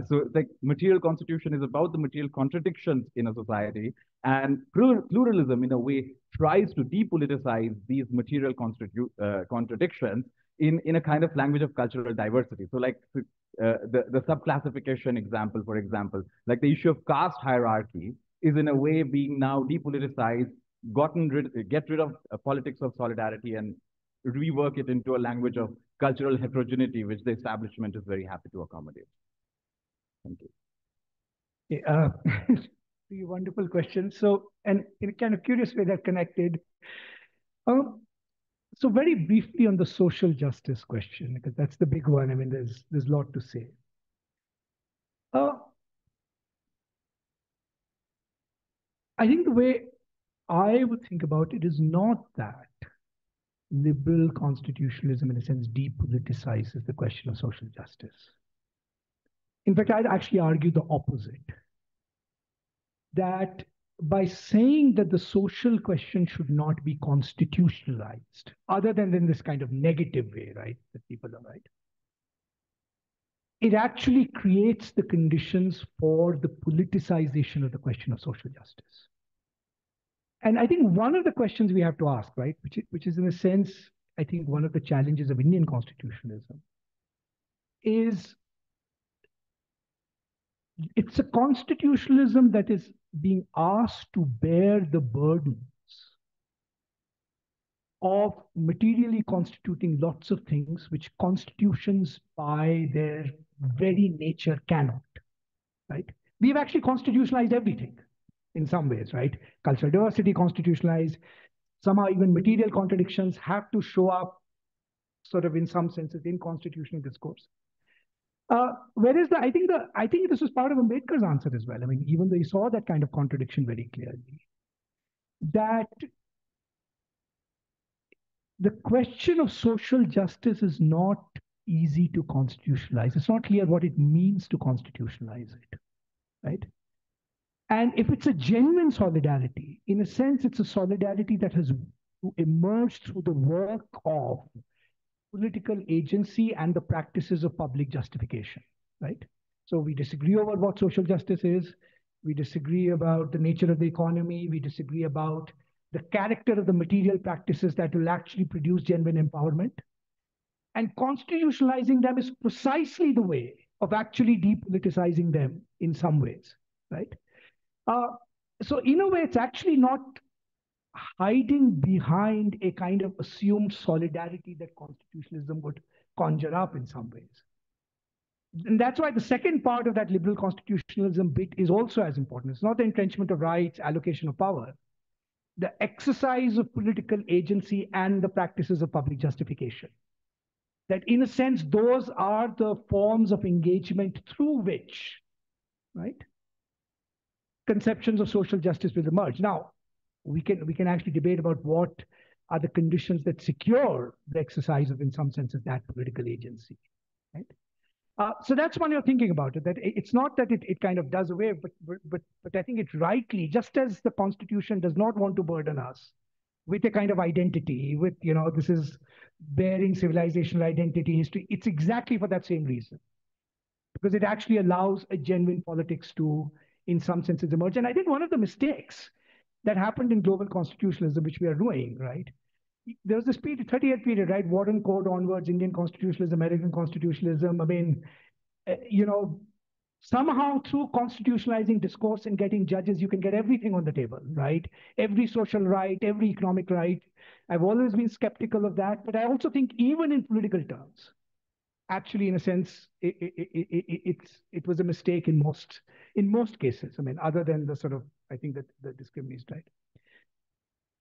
So it's like material constitution is about the material contradictions in a society, and pluralism, in a way, tries to depoliticize these material contradictions in a kind of language of cultural diversity. So like the subclassification example, for example, like the issue of caste hierarchy is in a way being now depoliticized, get rid of politics of solidarity and rework it into a language of cultural heterogeneity, which the establishment is very happy to accommodate. Thank you. Three wonderful questions. So, and in a kind of curious way, they're connected. So very briefly on the social justice question, because that's the big one. I mean, there's a lot to say. I think the way I would think about it is not that liberal constitutionalism, in a sense, depoliticizes the question of social justice. In fact, I'd actually argue the opposite. That by saying that the social question should not be constitutionalized, other than in this kind of negative way, right, that people are right, it actually creates the conditions for the politicization of the question of social justice. And I think one of the questions we have to ask, right, which is in a sense, I think one of the challenges of Indian constitutionalism, is it's a constitutionalism that is being asked to bear the burdens of materially constituting lots of things which constitutions by their very nature cannot, right? We've actually constitutionalized everything in some ways, right? Cultural diversity constitutionalized, somehow even material contradictions have to show up sort of in some senses in constitutional discourse. Whereas I think this was part of Ambedkar's answer as well. I mean, even though he saw that kind of contradiction very clearly, that the question of social justice is not easy to constitutionalize. It's not clear what it means to constitutionalize it, right? And if it's a genuine solidarity, in a sense, it's a solidarity that has emerged through the work of political agency and the practices of public justification, right? So we disagree over what social justice is. We disagree about the nature of the economy. We disagree about the character of the material practices that will actually produce genuine empowerment. And constitutionalizing them is precisely the way of actually depoliticizing them in some ways, right? So in a way, it's actually not hiding behind a kind of assumed solidarity that constitutionalism would conjure up in some ways. And that's why the second part of that liberal constitutionalism bit is also as important. It's not the entrenchment of rights, allocation of power, the exercise of political agency and the practices of public justification. That in a sense, those are the forms of engagement through which, right, conceptions of social justice will emerge. Now, we can actually debate about what are the conditions that secure the exercise of, in some senses, that political agency, right? So that's when you're thinking about it, that it's not that it kind of does away, but I think it rightly, just as the Constitution does not want to burden us with a kind of identity, with, this is bearing civilizational identity, history, it's exactly for that same reason. Because it actually allows a genuine politics to, in some senses, emerge. And I think one of the mistakes that happened in global constitutionalism, which we are doing, right, there was this period, 30-year period, right? Warren Court onwards, Indian constitutionalism, American constitutionalism. I mean, you know, somehow through constitutionalizing discourse and getting judges, you can get everything on the table, right? Every social right, every economic right. I've always been skeptical of that, but I also think even in political terms, actually, in a sense, it was a mistake in most cases. I mean, other than the sort of, I think that the discrimination, right?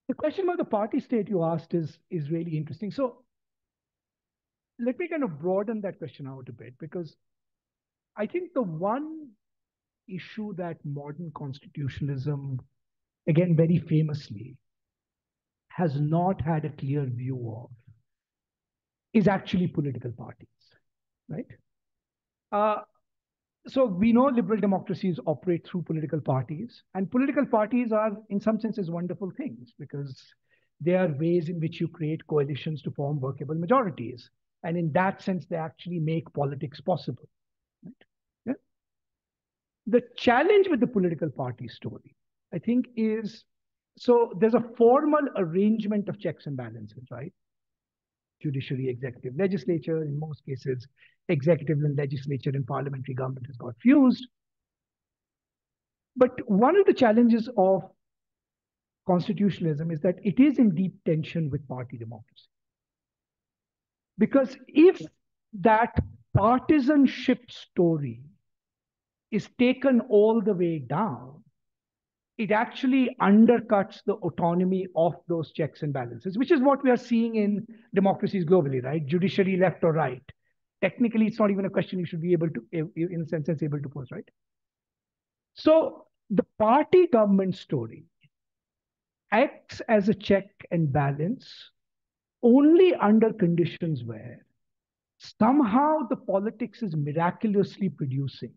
The question about the party state you asked is really interesting. So let me kind of broaden that question out a bit, because I think the one issue that modern constitutionalism, again, very famously, has not had a clear view of is actually political parties, right? So we know liberal democracies operate through political parties, and political parties are, in some senses, wonderful things because they are ways in which you create coalitions to form workable majorities. And in that sense, they actually make politics possible. Right? Yeah? The challenge with the political party story, I think, is, so there's a formal arrangement of checks and balances, right? Judiciary, executive, legislature. In most cases, executive and legislature and parliamentary government has got fused. But one of the challenges of constitutionalism is that it is in deep tension with party democracy. Because if that partisanship story is taken all the way down, it actually undercuts the autonomy of those checks and balances, which is what we are seeing in democracies globally, right? Judiciary left or right. Technically, it's not even a question you should be able to, in a sense, able to pose, right? So the party government story acts as a check and balance only under conditions where somehow the politics is miraculously producing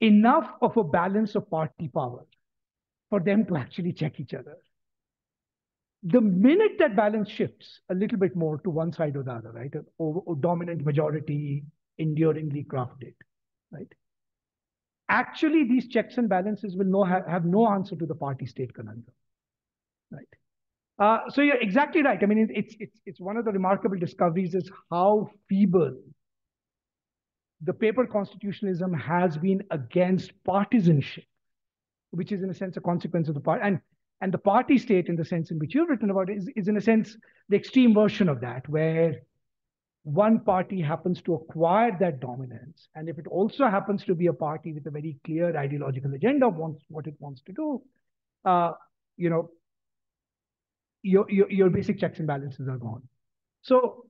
enough of a balance of party power for them to actually check each other. The minute that balance shifts a little bit more to one side or the other, right? A dominant majority, enduringly crafted, right? Actually, these checks and balances will have no answer to the party state conundrum, right? So you're exactly right. I mean, it's one of the remarkable discoveries is how feeble the paper constitutionalism has been against partisanship, which is in a sense a consequence of the party. And the party state, in the sense in which you've written about it, is in a sense the extreme version of that, where one party happens to acquire that dominance. And if it also happens to be a party with a very clear ideological agenda of what it wants to do, you know, your basic checks and balances are gone. So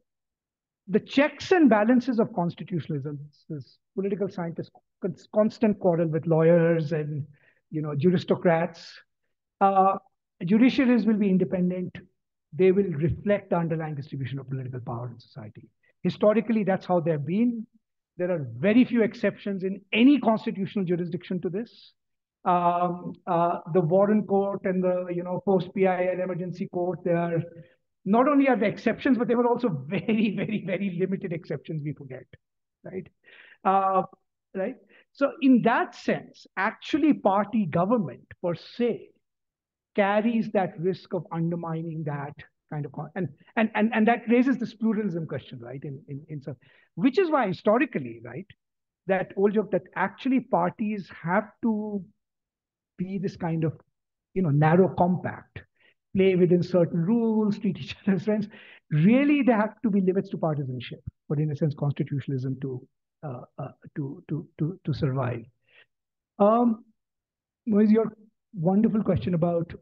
the checks and balances of constitutionalism, this political scientists' constant quarrel with lawyers and, you know, juristocrats. Judiciaries will be independent. They will reflect the underlying distribution of political power in society. Historically, that's how they've been. There are very few exceptions in any constitutional jurisdiction to this. The Warren Court and the, you know, post-PIL emergency court, they are not only are the exceptions, but they were also very, very, very limited exceptions, we forget, right? Right? So in that sense, actually party government per se carries that risk of undermining that kind of, and that raises this pluralism question, right? In some, which is why historically, right, that old joke that actually parties have to be this kind of, you know, narrow compact, play within certain rules, treat each other as friends. Really, there have to be limits to partisanship, but in a sense, constitutionalism to survive. Was your wonderful question about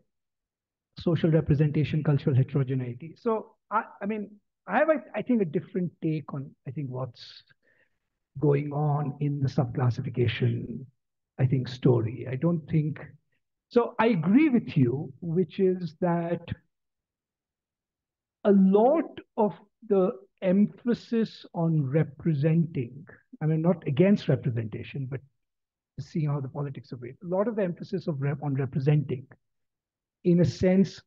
social representation, cultural heterogeneity. So, I mean, I have, I think, a different take on, I think, what's going on in the subclassification, I think, story. I don't think, so I agree with you, which is that a lot of the emphasis on representing, I mean, not against representation, but seeing how the politics of it, a lot of the emphasis on representing, in a sense,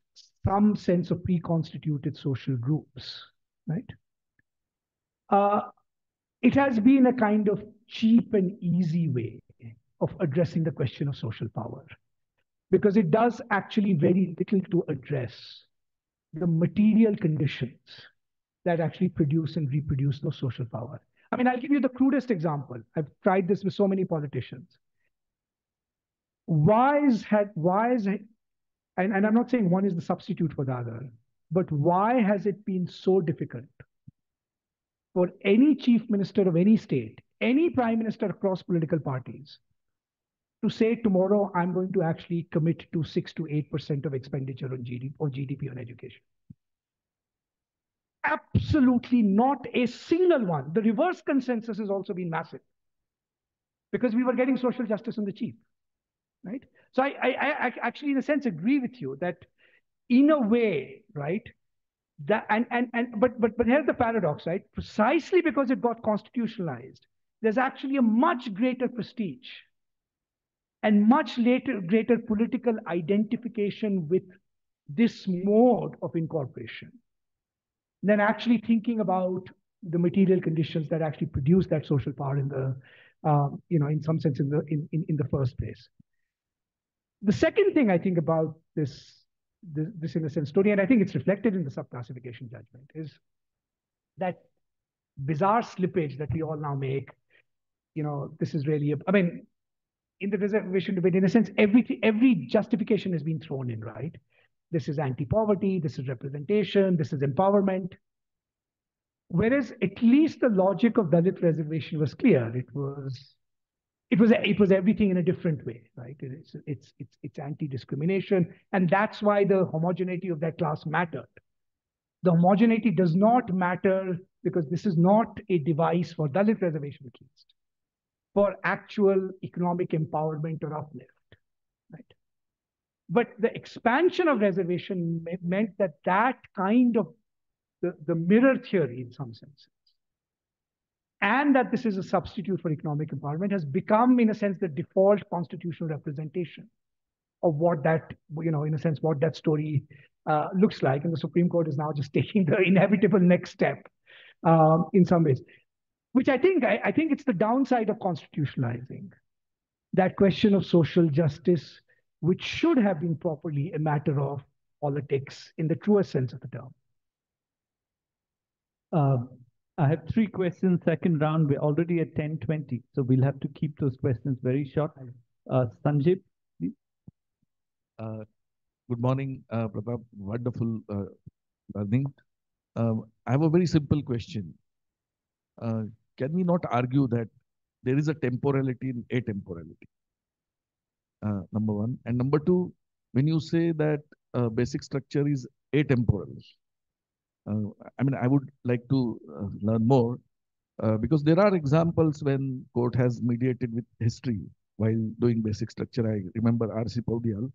some sense of pre-constituted social groups, right? It has been a kind of cheap and easy way of addressing the question of social power, because it does actually very little to address the material conditions that actually produce and reproduce those social power. I mean, I'll give you the crudest example. I've tried this with so many politicians. And I'm not saying one is the substitute for the other, but why has it been so difficult for any chief minister of any state, any prime minister across political parties, to say tomorrow I'm going to actually commit to 6 to 8% of expenditure on GDP on education? Absolutely not a single one. The reverse consensus has also been massive because we were getting social justice on the cheap, right? So I actually, in a sense, agree with you that in a way, right, that but here's the paradox, right? Precisely because it got constitutionalized, there's actually a much greater prestige and much greater political identification with this mode of incorporation than actually thinking about the material conditions that actually produce that social power in the, in some sense, in the first place. The second thing I think about this in a sense story, and I think it's reflected in the subclassification judgment, is that bizarre slippage that we all now make. This is really, I mean, in the reservation debate, in a sense, every justification has been thrown in, right? This is anti-poverty, this is representation, this is empowerment. Whereas at least the logic of Dalit reservation was clear. It was everything in a different way, right? It's anti-discrimination, and that's why the homogeneity of that class mattered. The homogeneity does not matter because this is not a device for Dalit reservation, at least, for actual economic empowerment or uplift, right? But the expansion of reservation meant that kind of the mirror theory, in some senses, and that this is a substitute for economic empowerment, has become, in a sense, the default constitutional representation of what that, in a sense, what that story looks like. And the Supreme Court is now just taking the inevitable next step in some ways, which I think it's the downside of constitutionalizing that question of social justice, which should have been properly a matter of politics in the truest sense of the term. I have 3 questions, second round. We're already at 10:20, so we'll have to keep those questions very short. Sanjay, please. Good morning, Pratap. Wonderful learning. I have a very simple question. Can we not argue that there is a temporality in atemporality? Number one. And number two, when you say that basic structure is atemporal, I mean, I would like to learn more because there are examples when court has mediated with history while doing basic structure. I remember R.C. Paudial.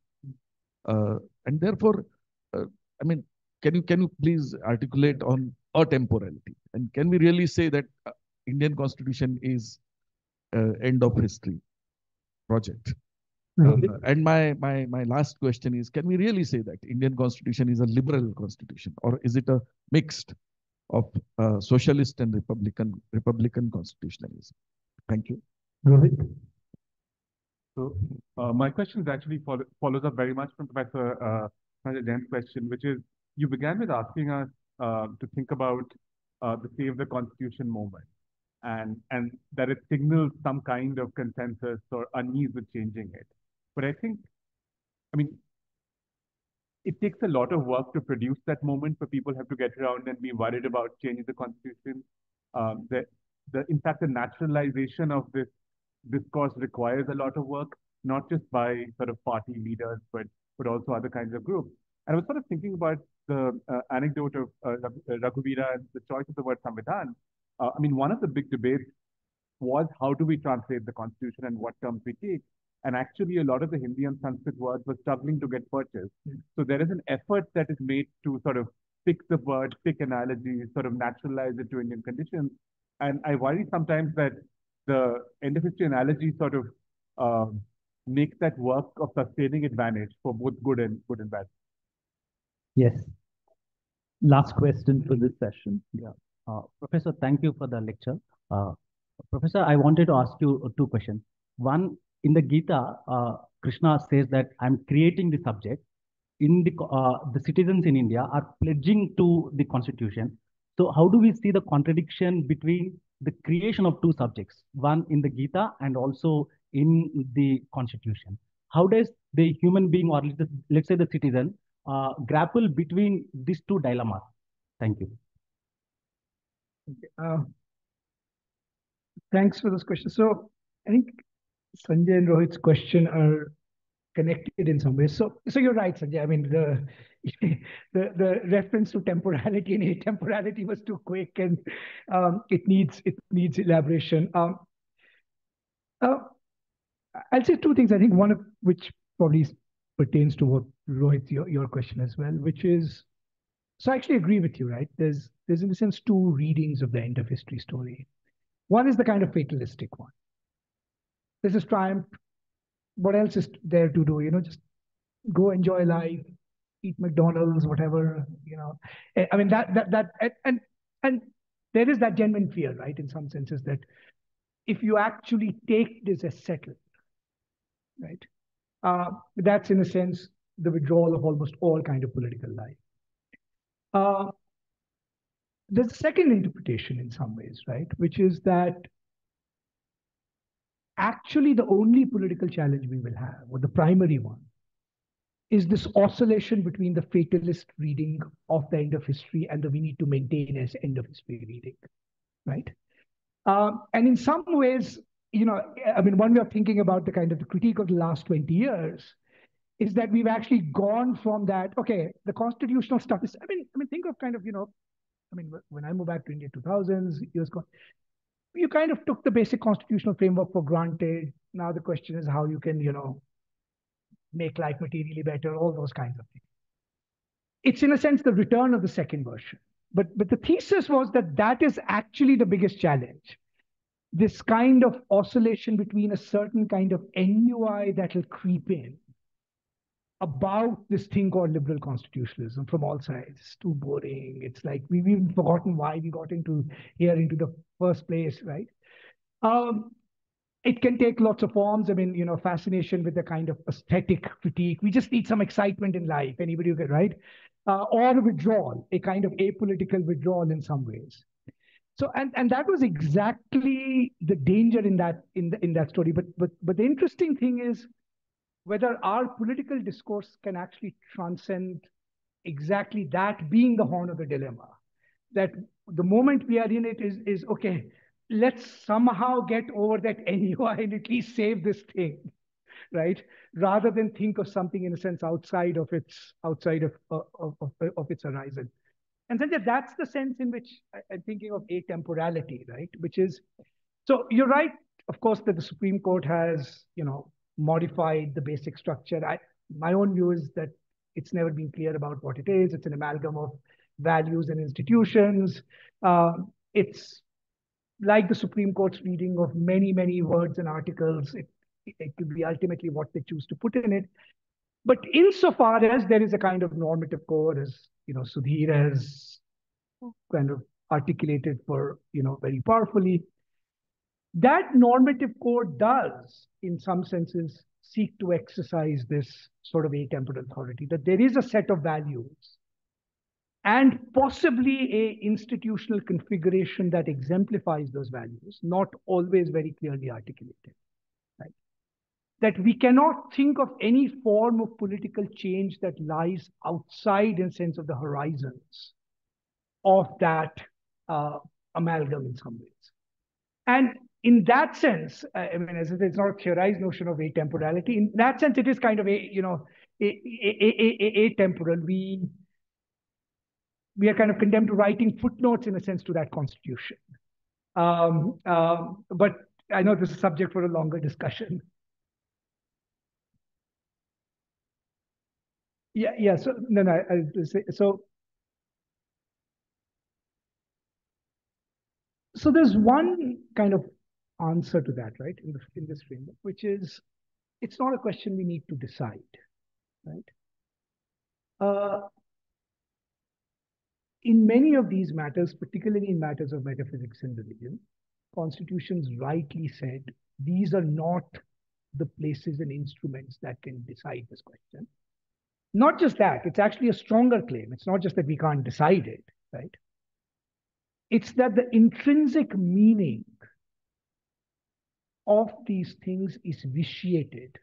And therefore, I mean, can you please articulate on atemporality? And can we really say that Indian Constitution is end of history project? And my last question is, can we really say that Indian Constitution is a liberal constitution, or is it a mixed of socialist and republican constitutionalism? Thank you. Rohit. So my question is actually follows up very much from Professor Jain's question, which is, you began with asking us to think about the Save the Constitution movement, and that it signals some kind of consensus or unease with changing it. But I think, I mean, it takes a lot of work to produce that moment for people have to get around and be worried about changing the Constitution. In fact, the naturalization of this discourse requires a lot of work, not just by sort of party leaders, but also other kinds of groups. And I was sort of thinking about the anecdote of Raghuvira and the choice of the word Samvidhan. I mean, one of the big debates was how do we translate the Constitution and what terms we take. And actually, a lot of the Hindi and Sanskrit words were struggling to get purchased. So there is an effort that is made to sort of pick the word, pick analogies, sort of naturalize it to Indian conditions. And I worry sometimes that the end of history analogy sort of makes that work of sustaining advantage for both good and bad. Yes. Last question for this session. Yeah. Professor, thank you for the lecture. Professor, I wanted to ask you 2 questions. One, in the Gita, Krishna says that I'm creating the subject. the citizens in India are pledging to the constitution. So how do we see the contradiction between the creation of two subjects, one in the Gita and also in the constitution? How does the human being, or let's say the citizen, grapple between these two dilemmas? Thank you. Thanks for this question. So I think Sanjay and Rohit's question are connected in some ways. So you're right, Sanjay. I mean, the reference to temporality and atemporality was too quick, and it needs elaboration. I'll say two things. I think one of which probably pertains to what Rohit, your question as well, which is, so I actually agree with you, right? There's in a sense two readings of the end of history story. One is the kind of fatalistic one. This is triumph. What else is there to do? Just go enjoy life, eat McDonald's, whatever. I mean and there is that genuine fear, right? In some senses that if you actually take this as settled, right? That's in a sense the withdrawal of almost all kind of political life. There's a second interpretation in some ways, right? Which is that actually the only political challenge we will have, or the primary one, is this oscillation between the fatalist reading of the end of history and the we need to maintain as end of history reading, right? And in some ways, I mean, one way of thinking about the kind of the critique of the last 20 years is that we've actually gone from that, okay, the constitutional stuff is, I mean, think of kind of, I mean, when I moved back to India 2000s, years ago, you kind of took the basic constitutional framework for granted. Now the question is how you can, make life materially better, all those kinds of things. It's in a sense the return of the second version. But the thesis was that is actually the biggest challenge. This kind of oscillation between a certain kind of NUI that will creep in about this thing called liberal constitutionalism from all sides. It's too boring. It's like we've even forgotten why we got into the first place, right? It can take lots of forms. I mean, fascination with the kind of aesthetic critique. We just need some excitement in life. Anybody who can, right? Or withdrawal, a kind of apolitical withdrawal in some ways. So, and that was exactly the danger in that story. But the interesting thing is whether our political discourse can actually transcend exactly that being the horn of the dilemma. That the moment we are in it is okay, let's somehow get over that NUI and at least save this thing, right? Rather than think of something in a sense outside of its horizon. And then that's the sense in which I'm thinking of atemporality, right? Which is, so you're right, of course, that the Supreme Court has, modified the basic structure. My own view is that it's never been clear about what it is. It's an amalgam of values and institutions. It's like the Supreme Court's reading of many, many words and articles. It could be ultimately what they choose to put in it. But insofar as there is a kind of normative core, as Sudhir has kind of articulated very powerfully, that normative core does, in some senses, seek to exercise this sort of atemporal authority, that there is a set of values and possibly a institutional configuration that exemplifies those values, not always very clearly articulated, right? That we cannot think of any form of political change that lies outside, in a sense, of the horizons of that amalgam in some ways. And in that sense, I mean, as it's not a theorized notion of atemporality. In that sense, it is kind of atemporal. We are kind of condemned to writing footnotes in a sense to that constitution. But I know this is subject for a longer discussion. Yeah. So no, I'll say so. So there's one kind of answer to that, right, in this framework, which is it's not a question we need to decide, right? In many of these matters, particularly in matters of metaphysics and religion, constitutions rightly said these are not the places and instruments that can decide this question. Not just that, it's actually a stronger claim. It's not just that we can't decide it, right? It's that the intrinsic meaning of these things is vitiated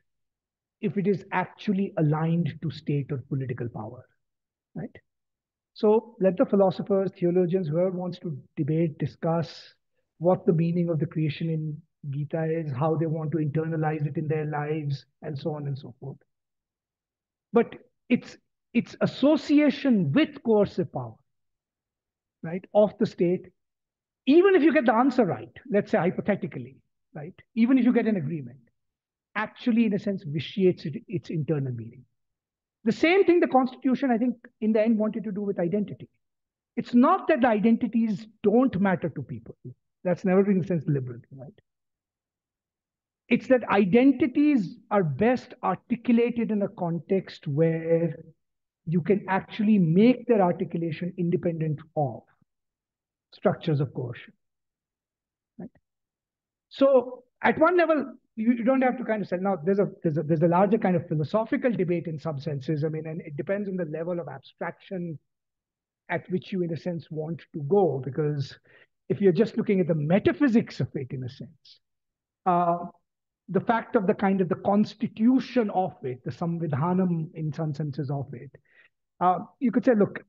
if it is actually aligned to state or political power, right? So let the philosophers, theologians, whoever wants to debate, discuss what the meaning of the creation in Gita is, how they want to internalize it in their lives, and so on and so forth. But it's association with coercive power, right, of the state. Even if you get the answer right, let's say hypothetically, right, even if you get an agreement, actually, in a sense, vitiates its internal meaning. The same thing the Constitution, I think, in the end, wanted to do with identity. It's not that the identities don't matter to people. That's never been the sense liberal, right? It's that identities are best articulated in a context where you can actually make their articulation independent of structures of coercion, right? So at one level, you don't have to kind of say, now there's a larger kind of philosophical debate in some senses. I mean, and it depends on the level of abstraction at which you, in a sense, want to go. Because if you're just looking at the metaphysics of it, in a sense, the fact of the kind of the constitution of it, the samvidhanam in some senses of it, you could say, look,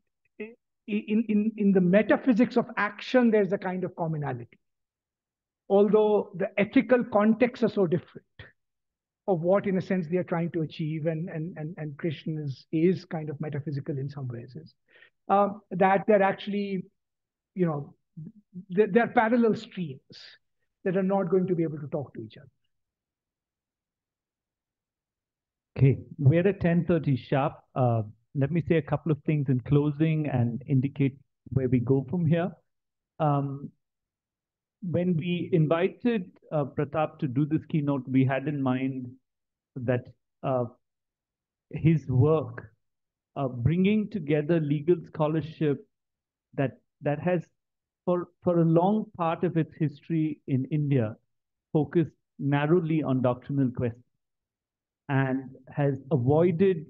in the metaphysics of action, there's a kind of commonality. Although the ethical contexts are so different of what, in a sense, they are trying to achieve, and Krishna is kind of metaphysical in some ways, that they're actually, you know, they're parallel streams that are not going to be able to talk to each other. Okay, we're at 10:30 sharp. Let me say a couple of things in closing and indicate where we go from here. When we invited Pratap to do this keynote, we had in mind that his work, bringing together legal scholarship that has, for a long part of its history in India, focused narrowly on doctrinal questions and has avoided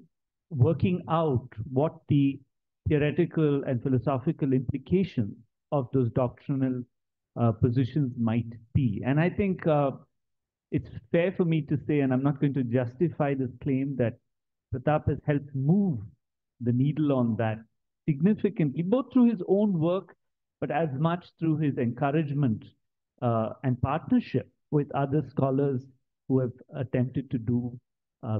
working out what the theoretical and philosophical implications of those doctrinal positions might be. And I think it's fair for me to say, and I'm not going to justify this claim, that Pratap has helped move the needle on that significantly, both through his own work, but as much through his encouragement and partnership with other scholars who have attempted to do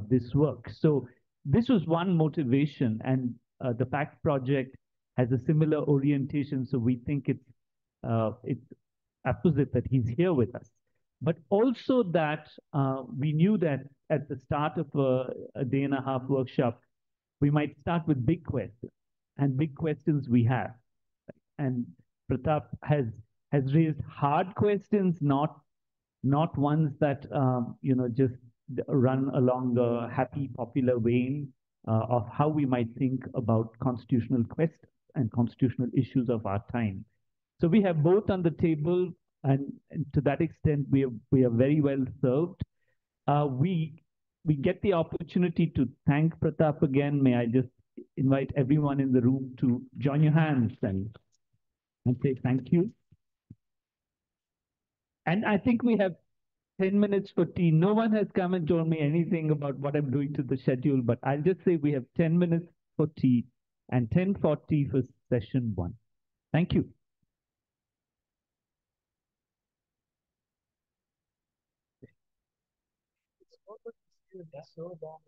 this work. So this was one motivation, and the PACT project has a similar orientation. So we think it's apposite that he's here with us, but also that we knew that at the start of a day and a half workshop, we might start with big questions, and big questions we have. And Pratap has raised hard questions, not ones that you know, just run along the happy popular vein of how we might think about constitutional questions and constitutional issues of our time. So we have both on the table, and to that extent, we are very well served. We get the opportunity to thank Pratap again. May I just invite everyone in the room to join your hands and say thank you. And I think we have 10 minutes for tea. No one has come and told me anything about what I'm doing to the schedule, but I'll just say we have 10 minutes for tea and 10:40 for session 1. Thank you. So long,